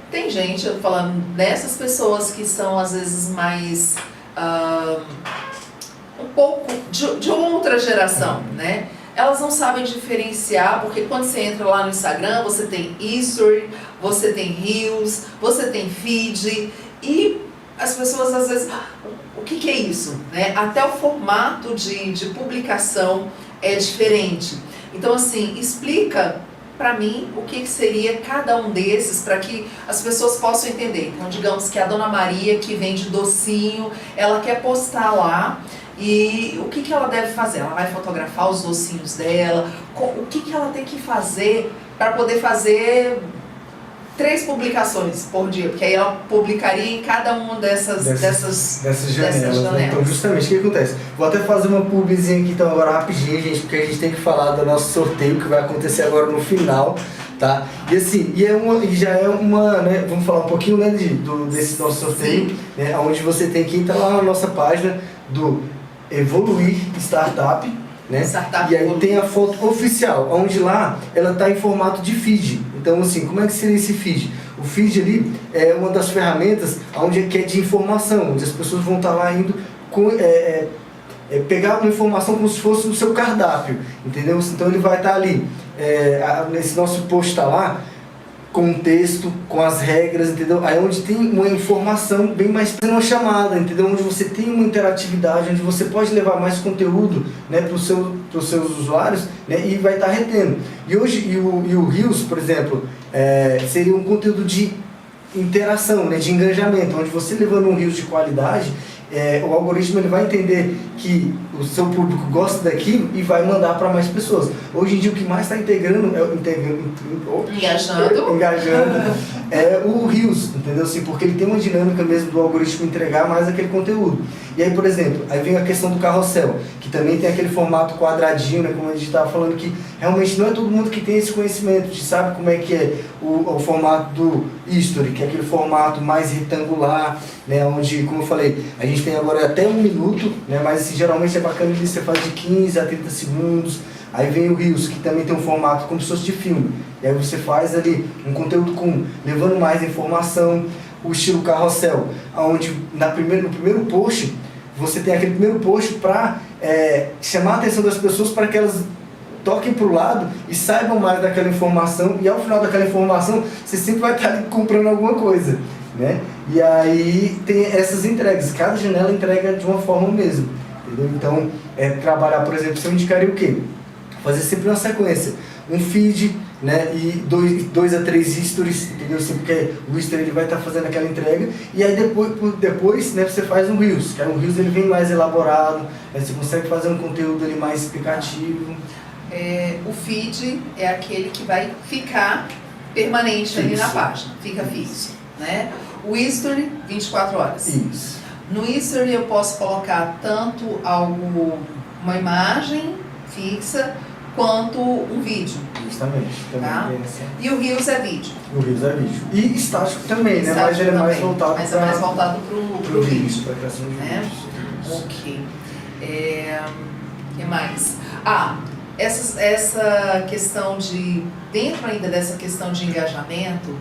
Speaker 1: tem gente, eu tô falando dessas pessoas que são às vezes mais um pouco de outra geração, né? Elas não sabem diferenciar, porque quando você entra lá no Instagram, você tem history, você tem reels, você tem feed, e as pessoas às vezes, o que é isso? Né? Até o formato de publicação é diferente. Então assim, explica para mim o que seria cada um desses, para que as pessoas possam entender. Então, digamos que a Dona Maria, que vende docinho, ela quer postar lá, e o que ela deve fazer? Ela vai fotografar os docinhos dela, o que ela tem que fazer para poder fazer 3 publicações por dia, porque aí ela publicaria em cada uma dessas janelas.
Speaker 2: Né? Então, justamente, o que acontece? Vou até fazer uma publizinha aqui então agora rapidinho, gente, porque a gente tem que falar do nosso sorteio que vai acontecer agora no final, tá? E assim, já é uma, né, vamos falar um pouquinho, né, desse nosso sorteio, né, onde você tem que entrar lá na nossa página do Evoluir Startup, né? E aí tem a foto oficial, onde lá ela está em formato de feed. Então assim, como é que seria esse feed? O feed ali é uma das ferramentas onde é de informação, onde as pessoas vão estar lá indo pegar uma informação como se fosse o seu cardápio, entendeu? Então ele vai estar ali, nesse nosso post está lá, com o texto, com as regras, entendeu? Aí onde tem uma informação bem mais, uma chamada, entendeu? Onde você tem uma interatividade, onde você pode levar mais conteúdo, né, para os seus usuários, né, e vai estar retendo. E hoje, o Reels, por exemplo, seria um conteúdo de interação, né, de engajamento, onde você levando um Reels de qualidade, o algoritmo ele vai entender que o seu público gosta daquilo e vai mandar para mais pessoas. Hoje em dia o que mais está engajando é o Reels, entendeu? Assim, porque ele tem uma dinâmica mesmo do algoritmo entregar mais aquele conteúdo. E aí, por exemplo, aí vem a questão do carrossel, que também tem aquele formato quadradinho, né, como a gente estava falando, que realmente não é todo mundo que tem esse conhecimento, de sabe como é que é o formato do history, que é aquele formato mais retangular, né, onde, como eu falei, a gente tem agora até 1 minuto, né, mas assim, geralmente é bacana que você faz de 15 a 30 segundos. Aí vem o Reels, que também tem um formato como se fosse de filme. E aí você faz ali um conteúdo levando mais informação, o estilo carrossel, onde no primeiro post, você tem aquele primeiro post para chamar a atenção das pessoas para que elas toquem para o lado e saibam mais daquela informação, e ao final daquela informação você sempre vai estar ali comprando alguma coisa, né? E aí tem essas entregas, cada janela entrega de uma forma mesmo, entendeu? Então, trabalhar, por exemplo, você indicaria o quê? Fazer sempre uma sequência, um feed, né, e 2 a 3 stories, entendeu? Assim, porque o history ele vai estar fazendo aquela entrega, e aí depois, né, você faz um Reels, que aí o Reels ele vem mais elaborado, aí você consegue fazer um conteúdo ali mais explicativo.
Speaker 1: O feed é aquele que vai ficar permanente ali na página, fica fixo, né? O history, 24 horas.
Speaker 2: Isso.
Speaker 1: No history eu posso colocar tanto uma imagem fixa, quanto um vídeo.
Speaker 2: Justamente. Também
Speaker 1: tá?
Speaker 2: assim.
Speaker 1: E o Reels é vídeo.
Speaker 2: O Reels é vídeo. E estático também, né? Mas ele é mais voltado
Speaker 1: para... Mas é mais voltado pro vídeo.
Speaker 2: Para a criação de vídeos.
Speaker 1: Ok. Que mais? Essa questão de... Dentro ainda dessa questão de engajamento,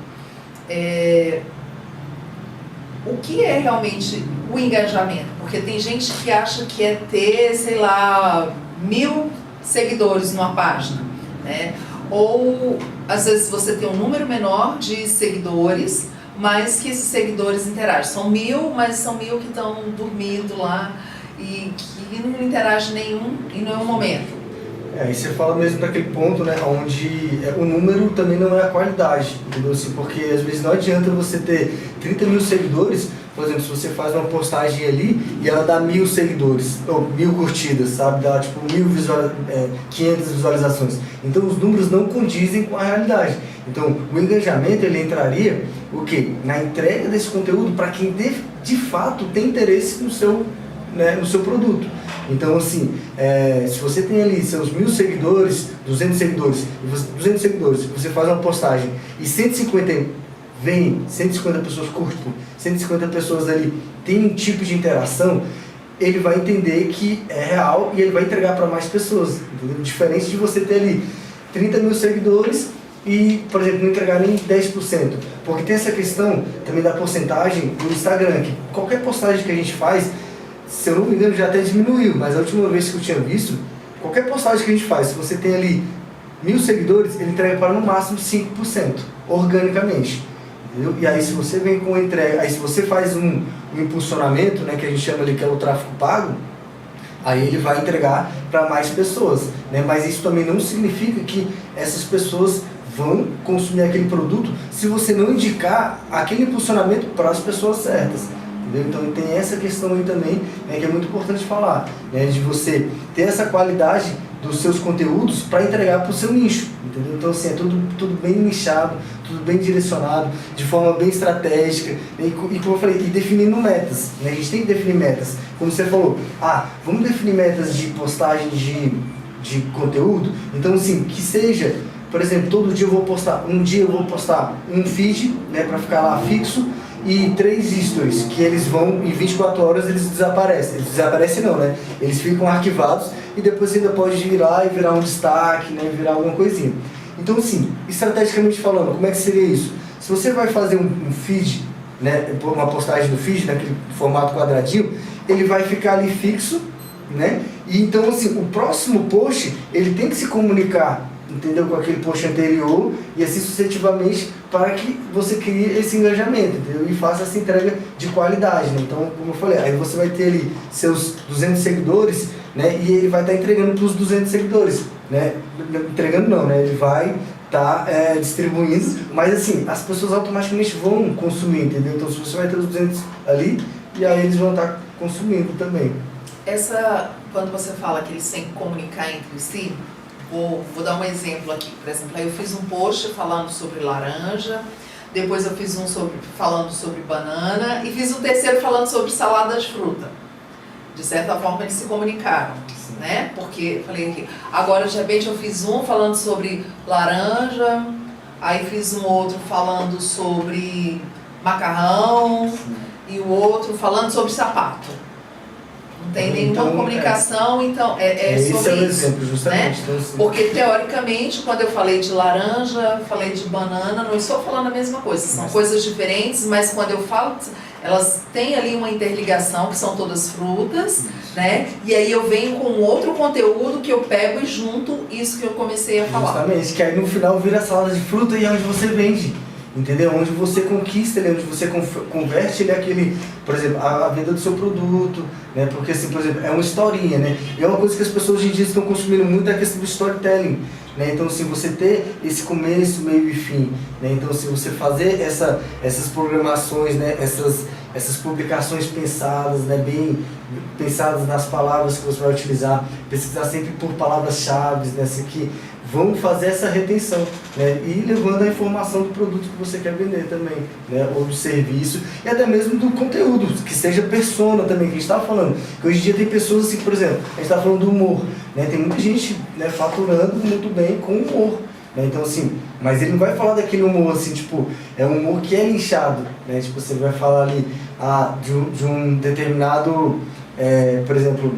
Speaker 1: o que é realmente o engajamento? Porque tem gente que acha que é ter, sei lá, 1000 seguidores numa página, né? Ou às vezes você tem um número menor de seguidores, mas que esses seguidores interagem. São 1000, mas são 1000 que estão dormindo lá e que não interagem em nenhum momento.
Speaker 2: Aí você fala mesmo daquele ponto, né, onde o número também não é a qualidade, entendeu? Assim, porque às vezes não adianta você ter 30 mil seguidores, por exemplo, se você faz uma postagem ali e ela dá 1000 seguidores, ou 1000 curtidas, sabe? Dá tipo 500 visualizações. Então os números não condizem com a realidade. Então o engajamento ele entraria o quê? Na entrega desse conteúdo para quem de fato tem interesse no seu produto. Então, assim, se você tem ali seus 1000 seguidores, 200 seguidores, você faz uma postagem e 150 pessoas curtem, 150 pessoas ali têm um tipo de interação, ele vai entender que é real e ele vai entregar para mais pessoas, entendeu? Diferente de você ter ali 30 mil seguidores e, por exemplo, não entregar nem 10%. Porque tem essa questão também da porcentagem do Instagram, que qualquer postagem que a gente faz, se eu não me engano, já até diminuiu, mas a última vez que eu tinha visto, qualquer postagem que a gente faz, se você tem ali 1000 seguidores, ele entrega para no máximo 5%, organicamente. Entendeu? E aí se você vem com a entrega, aí se você faz um impulsionamento, né, que a gente chama ali que é o tráfego pago, aí ele vai entregar para mais pessoas, né? Mas isso também não significa que essas pessoas vão consumir aquele produto se você não indicar aquele impulsionamento para as pessoas certas. Entendeu? Então tem essa questão aí também, né, que é muito importante falar, né, de você ter essa qualidade dos seus conteúdos para entregar para o seu nicho, entendeu? Então assim, é tudo bem nichado, tudo bem direcionado, de forma bem estratégica, e como eu falei, e definindo metas, né? A gente tem que definir metas, como você falou, vamos definir metas de postagem de conteúdo, então assim, que seja, por exemplo, todo dia eu vou postar, um feed, né, para ficar lá fixo, e 3 stories, que eles vão, em 24 horas eles desaparecem. Eles desaparecem não, né? Eles ficam arquivados e depois você ainda pode virar um destaque, né? Virar alguma coisinha. Então, assim, estrategicamente falando, como é que seria isso? Se você vai fazer um feed, né? Uma postagem do feed, naquele formato quadradinho, ele vai ficar ali fixo, né? E então, assim, o próximo post, ele tem que se comunicar, entendeu? Com aquele post anterior e assim sucessivamente para que você crie esse engajamento, entendeu? E faça essa entrega de qualidade, né? Então, como eu falei, aí você vai ter ali seus 200 seguidores, né? E ele vai estar entregando para os 200 seguidores, né? Entregando não, né? Ele vai estar distribuindo, mas assim, as pessoas automaticamente vão consumir, entendeu? Então, se você vai ter os 200 ali, e aí eles vão estar consumindo também.
Speaker 1: Quando você fala que eles têm que comunicar entre si, vou dar um exemplo aqui. Por exemplo, aí eu fiz um post falando sobre laranja, depois eu fiz um falando sobre banana e fiz um terceiro falando sobre salada de fruta. De certa forma eles se comunicaram, né? Porque, falei aqui, agora de repente eu fiz um falando sobre laranja, aí fiz um outro falando sobre macarrão e o outro falando sobre sapato. Não tem nenhuma comunicação, então
Speaker 2: esse
Speaker 1: sobre
Speaker 2: é o
Speaker 1: isso,
Speaker 2: exemplo, justamente.
Speaker 1: né?
Speaker 2: Então, assim,
Speaker 1: porque teoricamente, quando eu falei de laranja, falei de banana, não estou falando a mesma coisa, são coisas diferentes, mas quando eu falo, elas têm ali uma interligação, que são todas frutas, né? E aí eu venho com outro conteúdo que eu pego e junto isso que eu comecei a falar.
Speaker 2: Justamente, que aí no final vira salada de fruta e é onde você vende. Entendeu? Onde você conquista ele, onde você converte ele aquele, por exemplo, a venda do seu produto, né? Porque assim, por exemplo, é uma historinha, né? E é uma coisa que as pessoas hoje em dia estão consumindo muito, é a questão do storytelling, né? Então assim, você ter esse começo, meio e fim, né? Então assim, você fazer essas programações, né? Essas publicações pensadas, né? Bem pensadas nas palavras que você vai utilizar, pesquisar sempre por palavras-chave, né? Assim, que vão fazer essa retenção, né? E levando a informação do produto que você quer vender também, né? Ou do serviço, e até mesmo do conteúdo, que seja persona também, que a gente estava falando. Que hoje em dia tem pessoas assim, por exemplo, a gente está falando do humor, né? Tem muita gente, né, faturando muito bem com humor, né? Então assim, mas ele não vai falar daquele humor assim, tipo, é um humor que é linchado, né? Tipo, você vai falar ali de um determinado, por exemplo,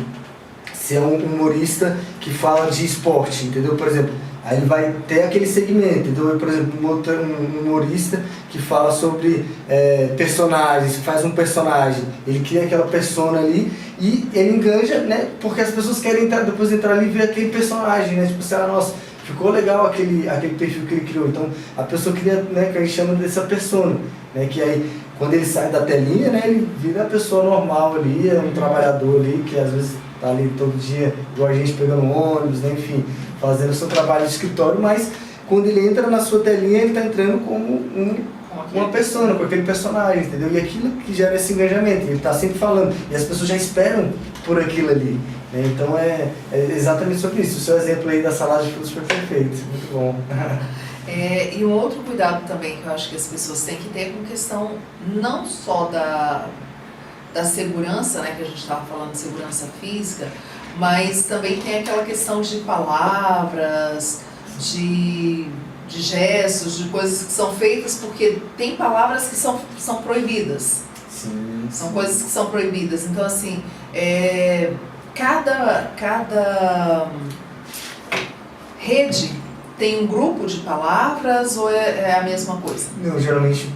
Speaker 2: se é um humorista que fala de esporte, entendeu? Por exemplo, aí ele vai ter aquele segmento, entendeu? Por exemplo, um humorista que fala sobre personagens, faz um personagem, ele cria aquela persona ali e ele enganja, né? Porque as pessoas querem depois entrar ali e ver aquele personagem, né? Tipo, sei lá, nossa, ficou legal aquele perfil que ele criou. Então, a pessoa cria, né, que a gente chama dessa persona, né? Que aí, quando ele sai da telinha, né, ele vira a pessoa normal ali, é um trabalhador ali, que às vezes tá ali todo dia, igual a gente pegando ônibus, né, enfim, fazendo o seu trabalho de escritório, mas quando ele entra na sua telinha, ele está entrando como uma persona, com aquele personagem, entendeu? E aquilo que gera esse engajamento, ele está sempre falando, e as pessoas já esperam por aquilo ali, né? Então é exatamente sobre isso. O seu exemplo aí da salada de frutas foi perfeito, muito bom.
Speaker 1: E um outro cuidado também que eu acho que as pessoas têm que ter com questão não só da segurança, né, que a gente estava falando de segurança física, mas também tem aquela questão de palavras, de gestos, de coisas que são feitas, porque tem palavras que são proibidas.
Speaker 2: Sim.
Speaker 1: São coisas que são proibidas. Então, assim, cada rede tem um grupo de palavras ou é a mesma coisa?
Speaker 2: Não, geralmente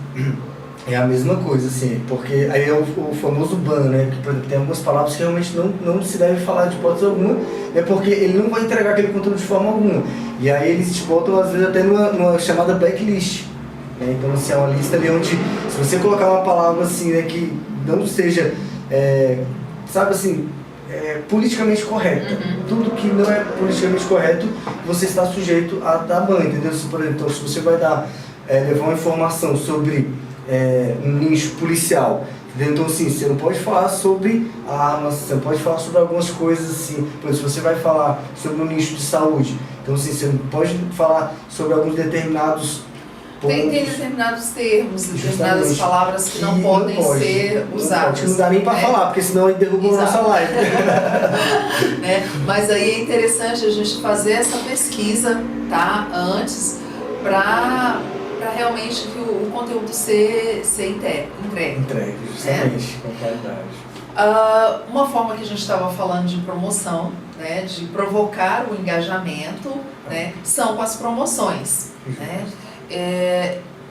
Speaker 2: é a mesma coisa, assim, porque aí é o famoso ban, né? Que, por exemplo, tem algumas palavras que realmente não se deve falar de hipótese alguma, porque ele não vai entregar aquele conteúdo de forma alguma. E aí eles te botam, às vezes, até numa chamada blacklist, né? Então, assim, é uma lista ali onde, se você colocar uma palavra, assim, né, que não seja, sabe assim, politicamente correta. Tudo que não é politicamente correto, você está sujeito a dar ban, entendeu? Se, por exemplo, então, se você vai levar uma informação sobre um nicho policial, entendeu? Então, assim, você não pode falar sobre armas, você não pode falar sobre algumas coisas assim. Por exemplo, se você vai falar sobre um nicho de saúde, então, assim, você não pode falar sobre alguns determinados pontos.
Speaker 1: Tem determinados termos, determinadas palavras que não podem ser usadas.
Speaker 2: Não dá nem para falar, porque senão ele derruba a nossa live.
Speaker 1: Né? Mas aí é interessante a gente fazer essa pesquisa, tá? Antes, para realmente que o conteúdo ser entregue.
Speaker 2: Entregue, justamente, com qualidade.
Speaker 1: Uma forma que a gente estava falando de promoção, né, de provocar o engajamento, né, são com as promoções. Né?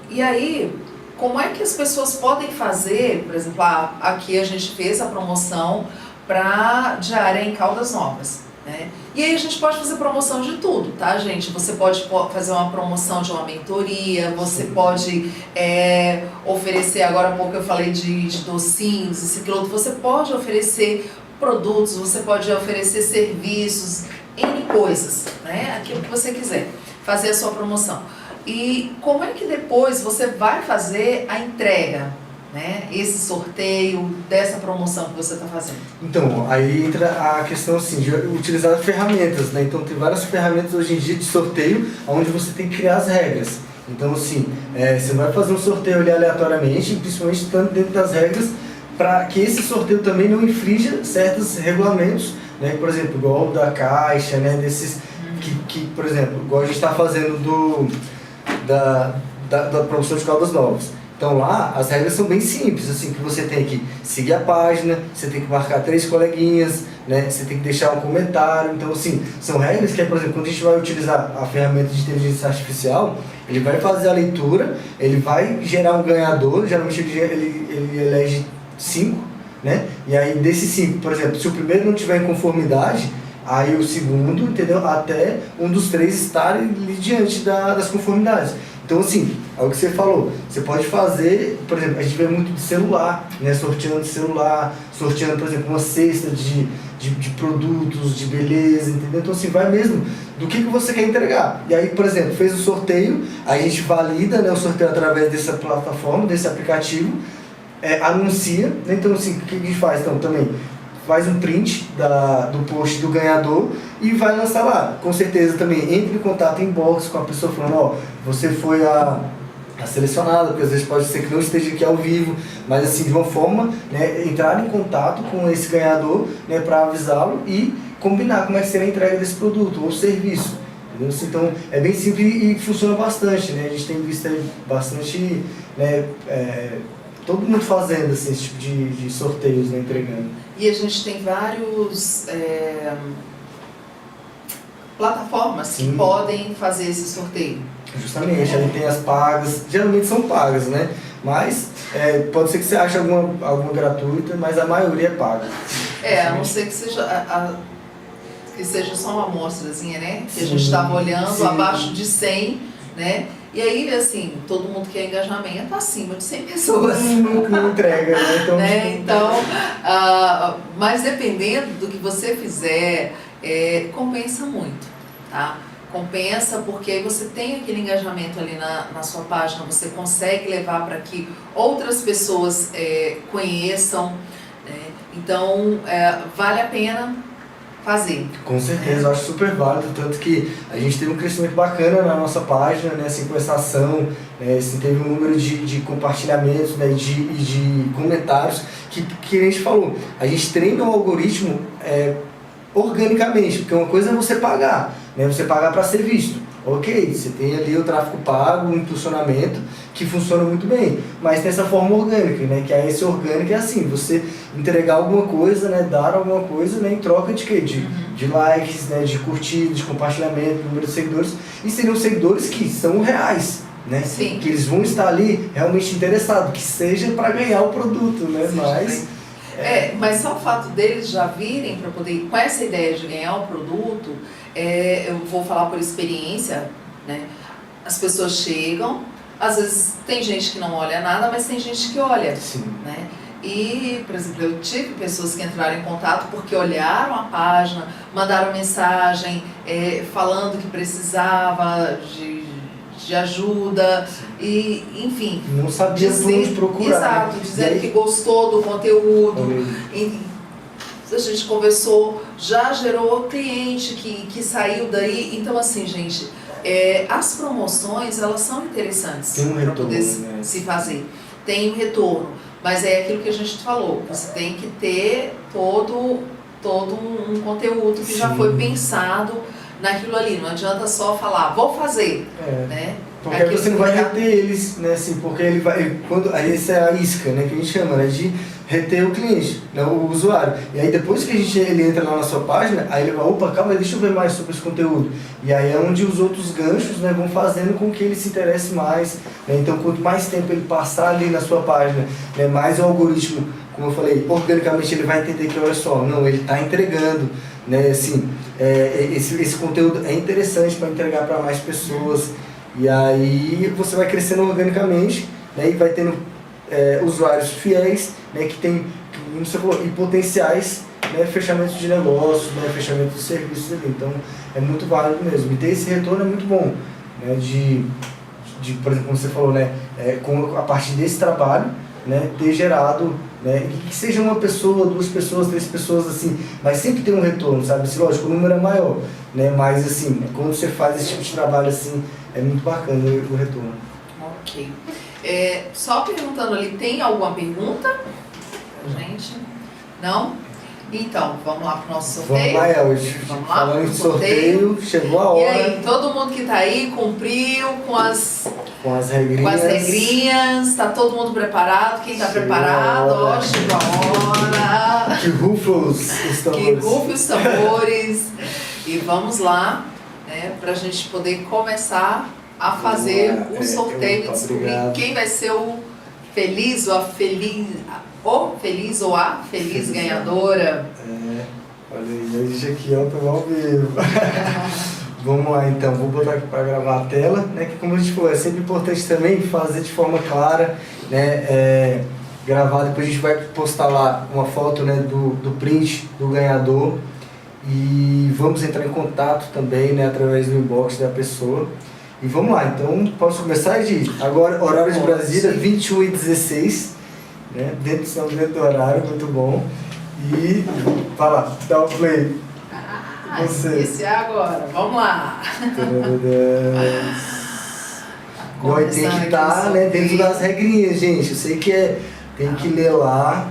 Speaker 1: E aí, como é que as pessoas podem fazer, por exemplo, aqui a gente fez a promoção para diária em Caldas Novas. Né? E aí a gente pode fazer promoção de tudo, tá, gente? Você pode fazer uma promoção de uma mentoria, você pode oferecer, agora há pouco eu falei de docinhos, isso, aquilo outro, você pode oferecer produtos, você pode oferecer serviços, N coisas, né? Aquilo que você quiser, fazer a sua promoção. E como é que depois você vai fazer a entrega? né, esse sorteio dessa promoção que você está fazendo?
Speaker 2: Então, aí entra a questão assim, de utilizar ferramentas, né? Então tem várias ferramentas hoje em dia de sorteio, onde você tem que criar as regras. Então assim, você vai fazer um sorteio ali aleatoriamente, principalmente estando dentro das regras, para que esse sorteio também não infrinja certos regulamentos, né? Por exemplo, igual o da Caixa, né? Desses que por exemplo, igual a gente está fazendo da promoção de Caldas Novas. Então lá as regras são bem simples, assim, que você tem que seguir a página, você tem que marcar 3 coleguinhas, né? Você tem que deixar um comentário. Então assim, são regras que, por exemplo, quando a gente vai utilizar a ferramenta de inteligência artificial, ele vai fazer a leitura, ele vai gerar um ganhador, geralmente ele elege 5, né? E aí desses 5, por exemplo, se o primeiro não tiver em conformidade, aí o segundo, entendeu? Até um dos 3 estar ali diante das conformidades. Então assim, é o que você falou, você pode fazer, por exemplo, a gente vê muito de celular, né? Sorteando de celular, sorteando, por exemplo, uma cesta de produtos, de beleza, entendeu? Então assim, vai mesmo do que você quer entregar. E aí, por exemplo, fez o sorteio, a gente valida, né, o sorteio através dessa plataforma, desse aplicativo, anuncia, né? Então assim, o que a gente faz? Então também faz um print do post do ganhador e vai lançar lá. Com certeza também entre em contato em inbox com a pessoa falando, ó, você foi a selecionada, porque às vezes pode ser que não esteja aqui ao vivo, mas assim, de uma forma, né, entrar em contato com esse ganhador, né, para avisá-lo e combinar como é que será a entrega desse produto ou serviço. Entendeu? Então é bem simples e funciona bastante, né? A gente tem visto aí bastante, né, todo mundo fazendo assim, esse tipo de sorteios, né, entregando.
Speaker 1: E a gente tem vários plataformas
Speaker 2: Sim,
Speaker 1: que podem fazer esse sorteio.
Speaker 2: Justamente, aí tem as pagas, geralmente são pagas, né? Mas pode ser que você ache alguma gratuita, mas a maioria é paga.
Speaker 1: A não ser que seja só uma amostrazinha, né? Que
Speaker 2: Sim,
Speaker 1: a gente estava olhando,
Speaker 2: sim,
Speaker 1: abaixo de 100, né? E aí, assim, todo mundo que é engajamento tá acima de 100 pessoas.
Speaker 2: Não entrega, né? Então,
Speaker 1: né? Então, mas dependendo do que você fizer, compensa muito, tá? Compensa porque aí você tem aquele engajamento ali na sua página, você consegue levar para que outras pessoas conheçam, né? Então, vale a pena fazer.
Speaker 2: Com certeza, eu acho super válido, tanto que a gente teve um crescimento bacana na nossa página, né, assim, com essa ação, assim, teve um número de compartilhamentos, né, e de comentários, que a gente falou, a gente treina o algoritmo organicamente, porque uma coisa é você pagar, né, você pagar para ser visto. Ok, você tem ali o tráfego pago, o impulsionamento, que funciona muito bem, mas tem essa forma orgânica, né? Que esse orgânico é assim, você entregar alguma coisa, né? Dar alguma coisa, né? Em troca de quê? De likes, né? De curtidas, de compartilhamento, número de seguidores, e seriam seguidores que são reais, né?
Speaker 1: Sim.
Speaker 2: Que eles vão estar ali realmente interessados, que seja para ganhar o produto, né?
Speaker 1: Mas só o fato deles já virem para poder, com essa ideia de ganhar o produto, eu vou falar por experiência, né? As pessoas chegam, às vezes tem gente que não olha nada, mas tem gente que olha.
Speaker 2: Sim.
Speaker 1: Né? E, por exemplo, eu tive pessoas que entraram em contato porque olharam a página, mandaram mensagem falando que precisava de ajuda, e, enfim.
Speaker 2: Não sabia onde procurar.
Speaker 1: Exato, dizendo que gostou do conteúdo. A gente conversou, já gerou cliente que saiu daí. Então, assim, gente, as promoções, elas são interessantes para poder se fazer. Tem um retorno, mas é aquilo que a gente falou, você tem que ter todo um conteúdo que já foi pensado naquilo ali. Não adianta só falar, vou fazer, né?
Speaker 2: Porque aí você não vai reter eles, né, assim, porque ele vai, aí essa é a isca, né, que a gente chama, né, de reter o cliente, né, o usuário. E aí depois que ele entra lá na sua página, aí ele vai, opa, calma, deixa eu ver mais sobre esse conteúdo. E aí é onde os outros ganchos, né, vão fazendo com que ele se interesse mais, né, então quanto mais tempo ele passar ali na sua página, né, mais o algoritmo, como eu falei, organicamente ele vai entender que, olha só, não, ele está entregando, né, assim, esse conteúdo é interessante para entregar para mais pessoas. E aí você vai crescendo organicamente, né, e vai tendo usuários fiéis, né, que tem, como você falou, e potenciais, né, fechamentos de negócios, né, fechamento de serviços ali. Então é muito válido mesmo. E ter esse retorno é muito bom, né, por exemplo, como você falou, né, a partir desse trabalho, né, ter gerado, né, e que seja uma pessoa, 2 pessoas, 3 pessoas, assim, mas sempre tem um retorno, sabe? Assim, lógico, o número é maior, né, mas assim, quando você faz esse tipo de trabalho assim, é muito bacana o retorno.
Speaker 1: Ok. Só perguntando ali, tem alguma pergunta pra gente? Não? Então, vamos lá pro nosso sorteio?
Speaker 2: Vamos lá, Elvis.
Speaker 1: Vamos lá
Speaker 2: Falando
Speaker 1: pro
Speaker 2: de sorteio, chegou a
Speaker 1: E
Speaker 2: hora.
Speaker 1: aí, todo mundo que tá aí cumpriu com as
Speaker 2: regrinhas.
Speaker 1: Com as regrinhas, tá todo mundo preparado? Quem tá preparado? Ó, chegou a hora.
Speaker 2: Que rufem os tambores.
Speaker 1: Que rufem os tambores. E vamos lá, né, pra gente poder começar a fazer o sorteio e descobrir quem vai ser o feliz ou a feliz, ou a feliz ganhadora.
Speaker 2: Olha aí, a gente aqui, ó, tô ao vivo. Vamos lá então, vou botar aqui para gravar a tela, né, que como a gente falou, é sempre importante também fazer de forma clara, né, gravar, depois a gente vai postar lá uma foto, né, do print do ganhador e vamos entrar em contato também, né, através do inbox da pessoa. E vamos lá, então posso começar, Edi? Agora, horário de Brasília, 21h16, né, dentro do horário, muito bom. E vai lá, dá o play.
Speaker 1: Esse é agora, vamos lá.
Speaker 2: Tem que estar, né, dentro das regrinhas, gente. Eu sei que tem que ler lá.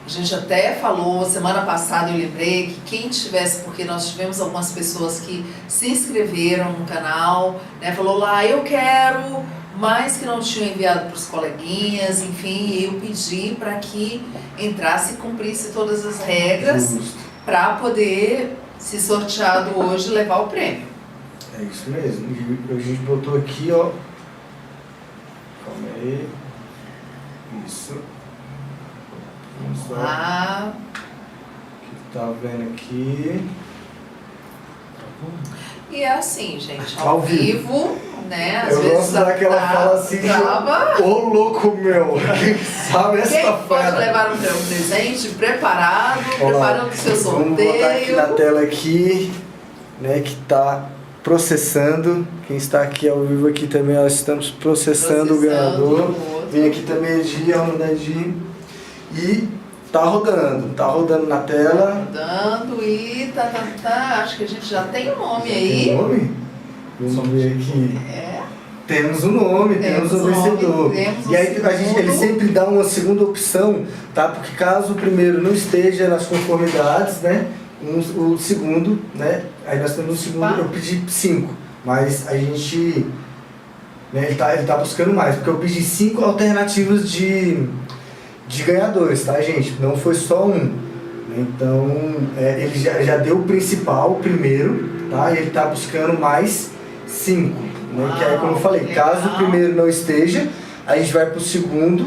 Speaker 1: A gente até falou semana passada, eu lembrei que quem tivesse, porque nós tivemos algumas pessoas que se inscreveram no canal, né, falou lá, eu quero, mas que não tinham enviado para os coleguinhas, enfim, eu pedi para que entrasse e cumprisse todas as regras para poder, se sorteado hoje, levar o prêmio.
Speaker 2: É isso mesmo. E a gente botou aqui, ó. Calma aí. Isso. Vamos lá. O que tá vendo aqui?
Speaker 1: E é assim, gente, ao vivo, né? Às
Speaker 2: eu
Speaker 1: vezes
Speaker 2: gosto daquela fala assim, ô louco meu, quem sabe essa
Speaker 1: Quem pode
Speaker 2: fera?
Speaker 1: levar um presente preparado, preparando o seu sorteio.
Speaker 2: Vamos botar aqui na tela aqui, né, que tá processando. Quem está aqui ao vivo aqui também, nós estamos processando o ganhador. Vem aqui também Edi, a onda Edi. E tá rodando na tela.
Speaker 1: Tá rodando e acho que a gente já tem um nome aí.
Speaker 2: Tem nome? Vamos ver aqui. Temos um nome, temos um vencedor. E aí ele sempre dá uma segunda opção, tá? Porque caso o primeiro não esteja nas conformidades, né? O segundo, né? Aí nós temos o segundo, eu pedi 5, mas a gente, né, ele tá buscando mais, porque eu pedi 5 alternativas de ganhadores, tá, gente? Não foi só um. Então, ele já deu o principal, o primeiro, tá? E ele tá buscando mais 5, né? Que aí, como eu falei, caso o primeiro não esteja, a gente vai pro segundo,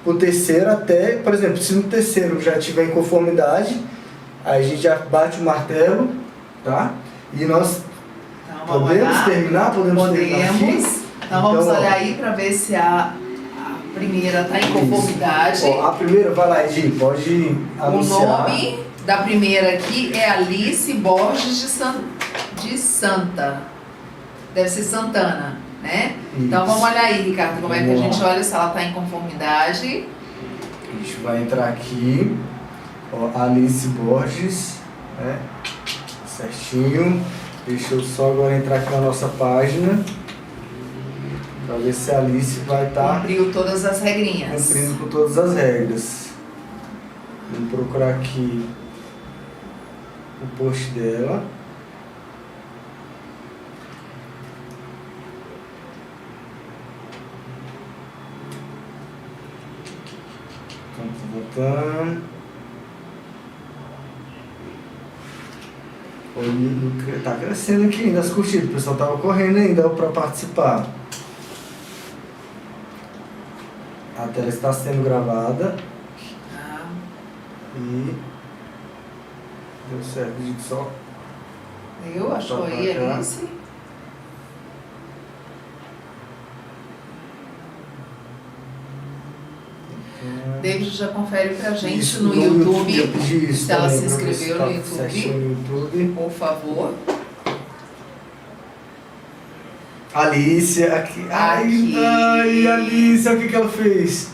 Speaker 2: pro terceiro até, por exemplo, se no terceiro já tiver em conformidade, aí a gente já bate o martelo, tá? E nós podemos terminar? Podemos terminar aqui?
Speaker 1: Então vamos olhar aí para ver se a primeira está em conformidade.
Speaker 2: Ó, a primeira, vai lá, Edi, pode anunciar.
Speaker 1: O nome da primeira aqui é Alice Borges de Santa. Deve ser Santana, né? Isso. Então vamos olhar aí, Ricardo, como é que a gente olha se ela está em conformidade.
Speaker 2: A gente vai entrar aqui, ó, Alice Borges, né? Certinho. Deixa eu só agora entrar aqui na nossa página para ver se a Alice vai estar
Speaker 1: cumpriu todas as regrinhas.
Speaker 2: Cumprindo com todas as regras. Vamos procurar aqui o post dela. Estamos voltando. Tá crescendo aqui ainda as curtidas, o pessoal tava correndo ainda para participar. A tela está sendo gravada. E deu certo, digo só.
Speaker 1: Eu achou aí, Alice? David já confere pra gente
Speaker 2: isso,
Speaker 1: no YouTube.
Speaker 2: Eu pedi isso
Speaker 1: se ela
Speaker 2: também,
Speaker 1: se inscreveu no YouTube, por favor.
Speaker 2: Alice, aqui. Ai, Alice, olha o que ela fez.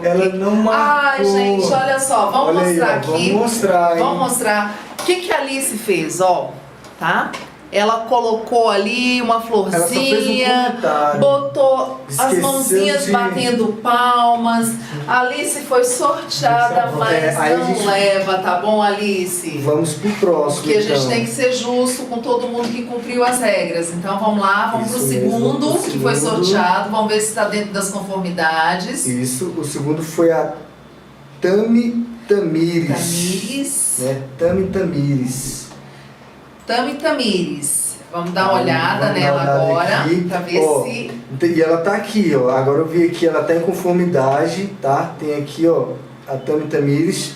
Speaker 2: Ela não marcou.
Speaker 1: Ai, gente, olha só, vamos
Speaker 2: Olha aí,
Speaker 1: mostrar
Speaker 2: ó,
Speaker 1: aqui.
Speaker 2: Vamos mostrar, hein?
Speaker 1: Vamos mostrar. O que a Alice fez, ó, tá? Ela colocou ali uma
Speaker 2: Ela só fez um
Speaker 1: florzinha,
Speaker 2: comentário.
Speaker 1: botou as
Speaker 2: Esqueceu
Speaker 1: mãozinhas
Speaker 2: de-
Speaker 1: batendo palmas. A Alice foi sorteada, mas
Speaker 2: aí a
Speaker 1: não
Speaker 2: gente-
Speaker 1: leva, tá bom, Alice?
Speaker 2: Vamos pro próximo,
Speaker 1: Porque a gente
Speaker 2: então.
Speaker 1: tem que ser justo com todo mundo que cumpriu as regras. Então vamos lá, vamos pro
Speaker 2: Isso mesmo,
Speaker 1: segundo,
Speaker 2: pro
Speaker 1: que foi
Speaker 2: segundo.
Speaker 1: sorteado. Vamos ver se está dentro das conformidades.
Speaker 2: Isso, o segundo foi a Tami Tamires.
Speaker 1: Tamires.
Speaker 2: Né? Tami Tamires.
Speaker 1: Tami Tamires. Vamos dar uma olhada
Speaker 2: Vamos dar
Speaker 1: nela
Speaker 2: uma olhada
Speaker 1: agora,
Speaker 2: aqui.
Speaker 1: pra ver
Speaker 2: Ó,
Speaker 1: se...
Speaker 2: E ela tá aqui, ó. Agora eu vi aqui, ela tá em conformidade, tá? Tem aqui, ó, a Tami Tamires.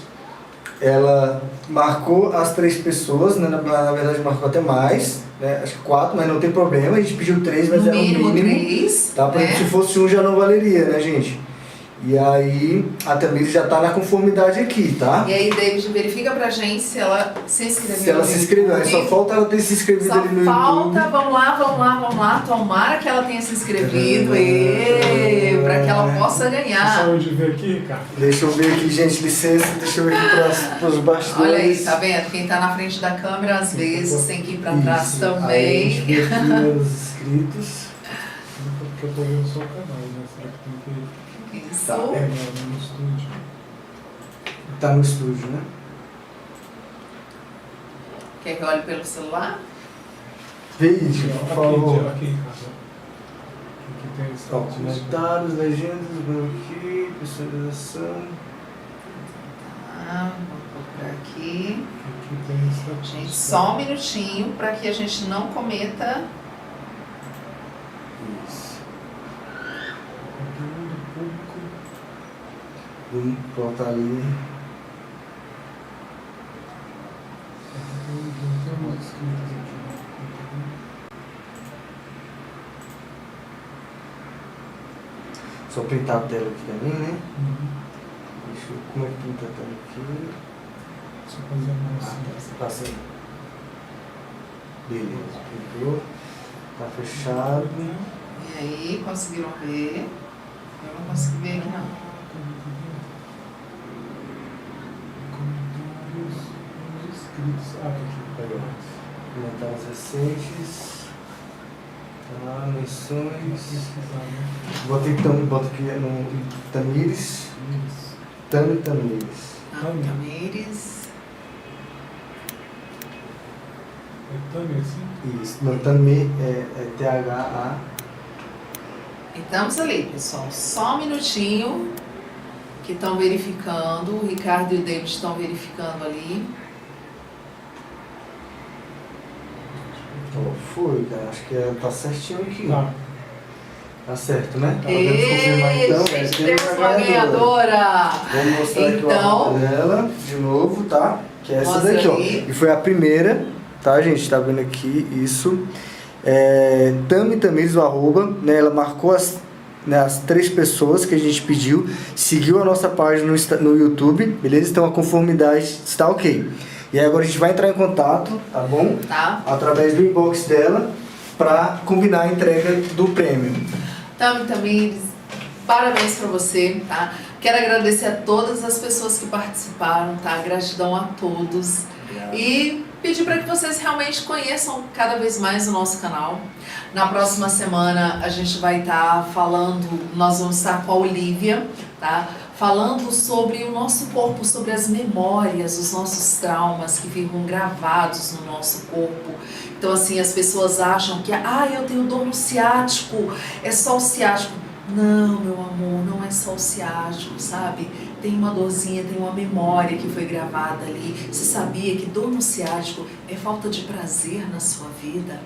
Speaker 2: Ela marcou as 3 pessoas, né? Na verdade marcou até mais, né? Acho que 4, mas não tem problema. A gente pediu 3, mas
Speaker 1: No
Speaker 2: era o
Speaker 1: mínimo
Speaker 2: mínimo.
Speaker 1: 3,
Speaker 2: Tá? Por
Speaker 1: né?
Speaker 2: exemplo, se fosse 1 já não valeria, né, gente? E aí, a Tamires já tá na conformidade aqui, tá?
Speaker 1: E aí, David, verifica pra gente se ela se inscreveu.
Speaker 2: Se ela
Speaker 1: no
Speaker 2: se inscreveu,
Speaker 1: YouTube.
Speaker 2: só falta ela ter se inscrevido
Speaker 1: Só
Speaker 2: ali no
Speaker 1: falta,
Speaker 2: YouTube.
Speaker 1: vamos lá. Tomara que ela tenha se inscrevido, para que ela possa ganhar.
Speaker 3: Saúde ver aqui, cara.
Speaker 2: Deixa eu ver aqui, gente, licença, deixa eu ver aqui pros bastidores.
Speaker 1: Olha aí, tá vendo? Quem tá na frente da câmera, às vezes, tem que ir pra trás
Speaker 2: Isso. Aí a
Speaker 1: também.
Speaker 2: gente vê aqui os inscritos.
Speaker 3: Porque eu tô vendo o seu canal, né? Será que tem que
Speaker 1: Isso.
Speaker 2: Tá.
Speaker 3: é no estúdio?
Speaker 2: Tá no estúdio, né?
Speaker 1: Quer que eu olhe pelo celular?
Speaker 2: Vídeo, por favor.
Speaker 3: Aqui, cara. Aqui tem
Speaker 2: Ó,
Speaker 3: status.
Speaker 2: comentários, legendas, vamos aqui, personalização.
Speaker 1: Tá, vou procurar aqui.
Speaker 3: Aqui tem status.
Speaker 1: Gente, só um minutinho para que a gente não cometa.
Speaker 2: Isso.
Speaker 3: Conteúdo público.
Speaker 2: Vamos botar ali.
Speaker 3: Não tem mais escritos aqui.
Speaker 2: Só printar a tela aqui também, né?
Speaker 3: Uhum.
Speaker 2: Deixa eu... Como é que pinta a tela aqui?
Speaker 3: Só fazer uma assim.
Speaker 2: Passa aí. Beleza, pintou. Tá fechado.
Speaker 1: E aí, conseguiram ver? Eu não consegui ver aqui não.
Speaker 3: Comentários, os inscritos. Ah, tá aqui.
Speaker 2: Pegou. Comentários recentes. Tá, menções. Bota aqui no Tamires. Tami Tamires.
Speaker 1: Tamires.
Speaker 3: É Tami assim?
Speaker 2: Isso. No Tami é THA.
Speaker 1: E estamos ali, pessoal. Só um minutinho que estão verificando. O Ricardo e o David estão verificando ali.
Speaker 2: Ó, foi, cara. Acho que tá certinho aqui.
Speaker 3: Tá.
Speaker 2: Tá certo, né? Tá,
Speaker 1: E,
Speaker 2: vamos confirmar então.
Speaker 1: gente,
Speaker 2: Temos
Speaker 1: temos
Speaker 2: a
Speaker 1: uma ganhadora.
Speaker 2: Vamos mostrar aqui o
Speaker 1: Então-
Speaker 2: arroba dela de novo, tá? Que é essa
Speaker 1: Mostra
Speaker 2: daqui, ó.
Speaker 1: aí.
Speaker 2: E foi a primeira, tá, gente? Tá vendo aqui isso. Tami Tamires, o arroba, né? Ela marcou as 3 pessoas que a gente pediu, seguiu a nossa página no YouTube, beleza? Então a conformidade está ok. E aí agora a gente vai entrar em contato, tá bom?
Speaker 1: Tá?
Speaker 2: Através do inbox dela, pra combinar a entrega do prêmio.
Speaker 1: Tamires, parabéns pra você, tá? Quero agradecer a todas as pessoas que participaram, tá? Gratidão a todos. E pedir para que vocês realmente conheçam cada vez mais o nosso canal. Na próxima semana a gente vai estar falando, nós vamos estar com a Olivia, tá? Falando sobre o nosso corpo, sobre as memórias, os nossos traumas que ficam gravados no nosso corpo. Então assim, as pessoas acham que, eu tenho dor no ciático, é só o ciático. Não, meu amor, não é só o ciático, sabe? Tem uma dorzinha, tem uma memória que foi gravada ali. Você sabia que dor no ciático é falta de prazer na sua vida?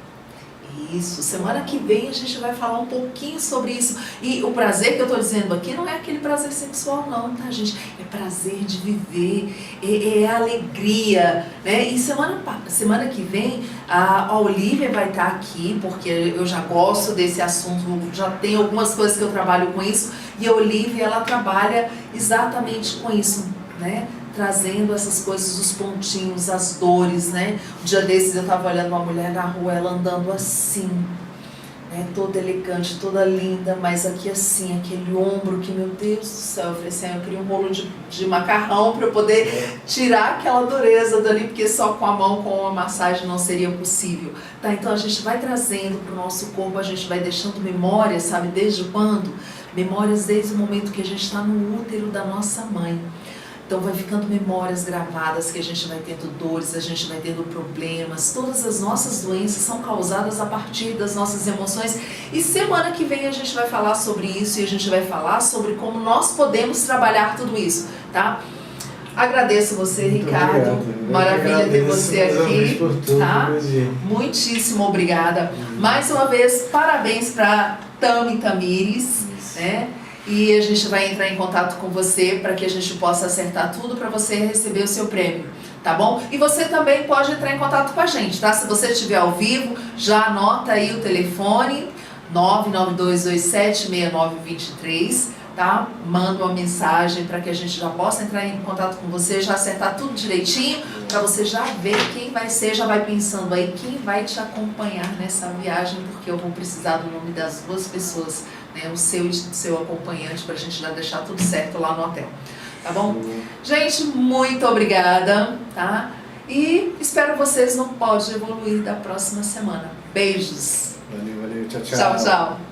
Speaker 1: Isso, semana que vem a gente vai falar um pouquinho sobre isso. E o prazer que eu tô dizendo aqui não é aquele prazer sexual não, tá, gente? É prazer de viver, é alegria, né? E semana que vem a Olivia vai estar aqui, porque eu já gosto desse assunto, já tem algumas coisas que eu trabalho com isso. E a Olivia, ela trabalha exatamente com isso, né? Trazendo essas coisas, os pontinhos, as dores, né? Um dia desses eu tava olhando uma mulher na rua, ela andando assim. né, toda elegante, toda linda, mas aqui assim, aquele ombro que, meu Deus do céu, eu falei assim, eu queria um rolo de macarrão para eu poder tirar aquela dureza dali, porque só com a mão, com a massagem não seria possível, tá? Então a gente vai trazendo para o nosso corpo, a gente vai deixando memórias, sabe, desde quando? Memórias desde o momento que a gente está no útero da nossa mãe. Então vai ficando memórias gravadas que a gente vai tendo dores, a gente vai tendo problemas. Todas as nossas doenças são causadas a partir das nossas emoções. E semana que vem a gente vai falar sobre isso e a gente vai falar sobre como nós podemos trabalhar tudo isso, tá? Agradeço você, muito Ricardo. Obrigado. Maravilha ter você aqui, tudo, tá? Muitíssimo obrigada. Mais uma vez, parabéns para Tami Tamires, né? E a gente vai entrar em contato com você para que a gente possa acertar tudo para você receber o seu prêmio, tá bom? E você também pode entrar em contato com a gente, tá? Se você estiver ao vivo, já anota aí o telefone 992276923, tá? Manda uma mensagem para que a gente já possa entrar em contato com você, já acertar tudo direitinho, para você já ver quem vai ser, já vai pensando aí quem vai te acompanhar nessa viagem, porque eu vou precisar do nome das duas pessoas, né, o seu e o seu acompanhante, para a gente já deixar tudo certo lá no hotel, tá bom? Gente, muito obrigada, tá? E espero vocês no Pode Evoluir da próxima semana. Beijos!
Speaker 2: Valeu, valeu, tchau, tchau.
Speaker 1: Tchau, tchau.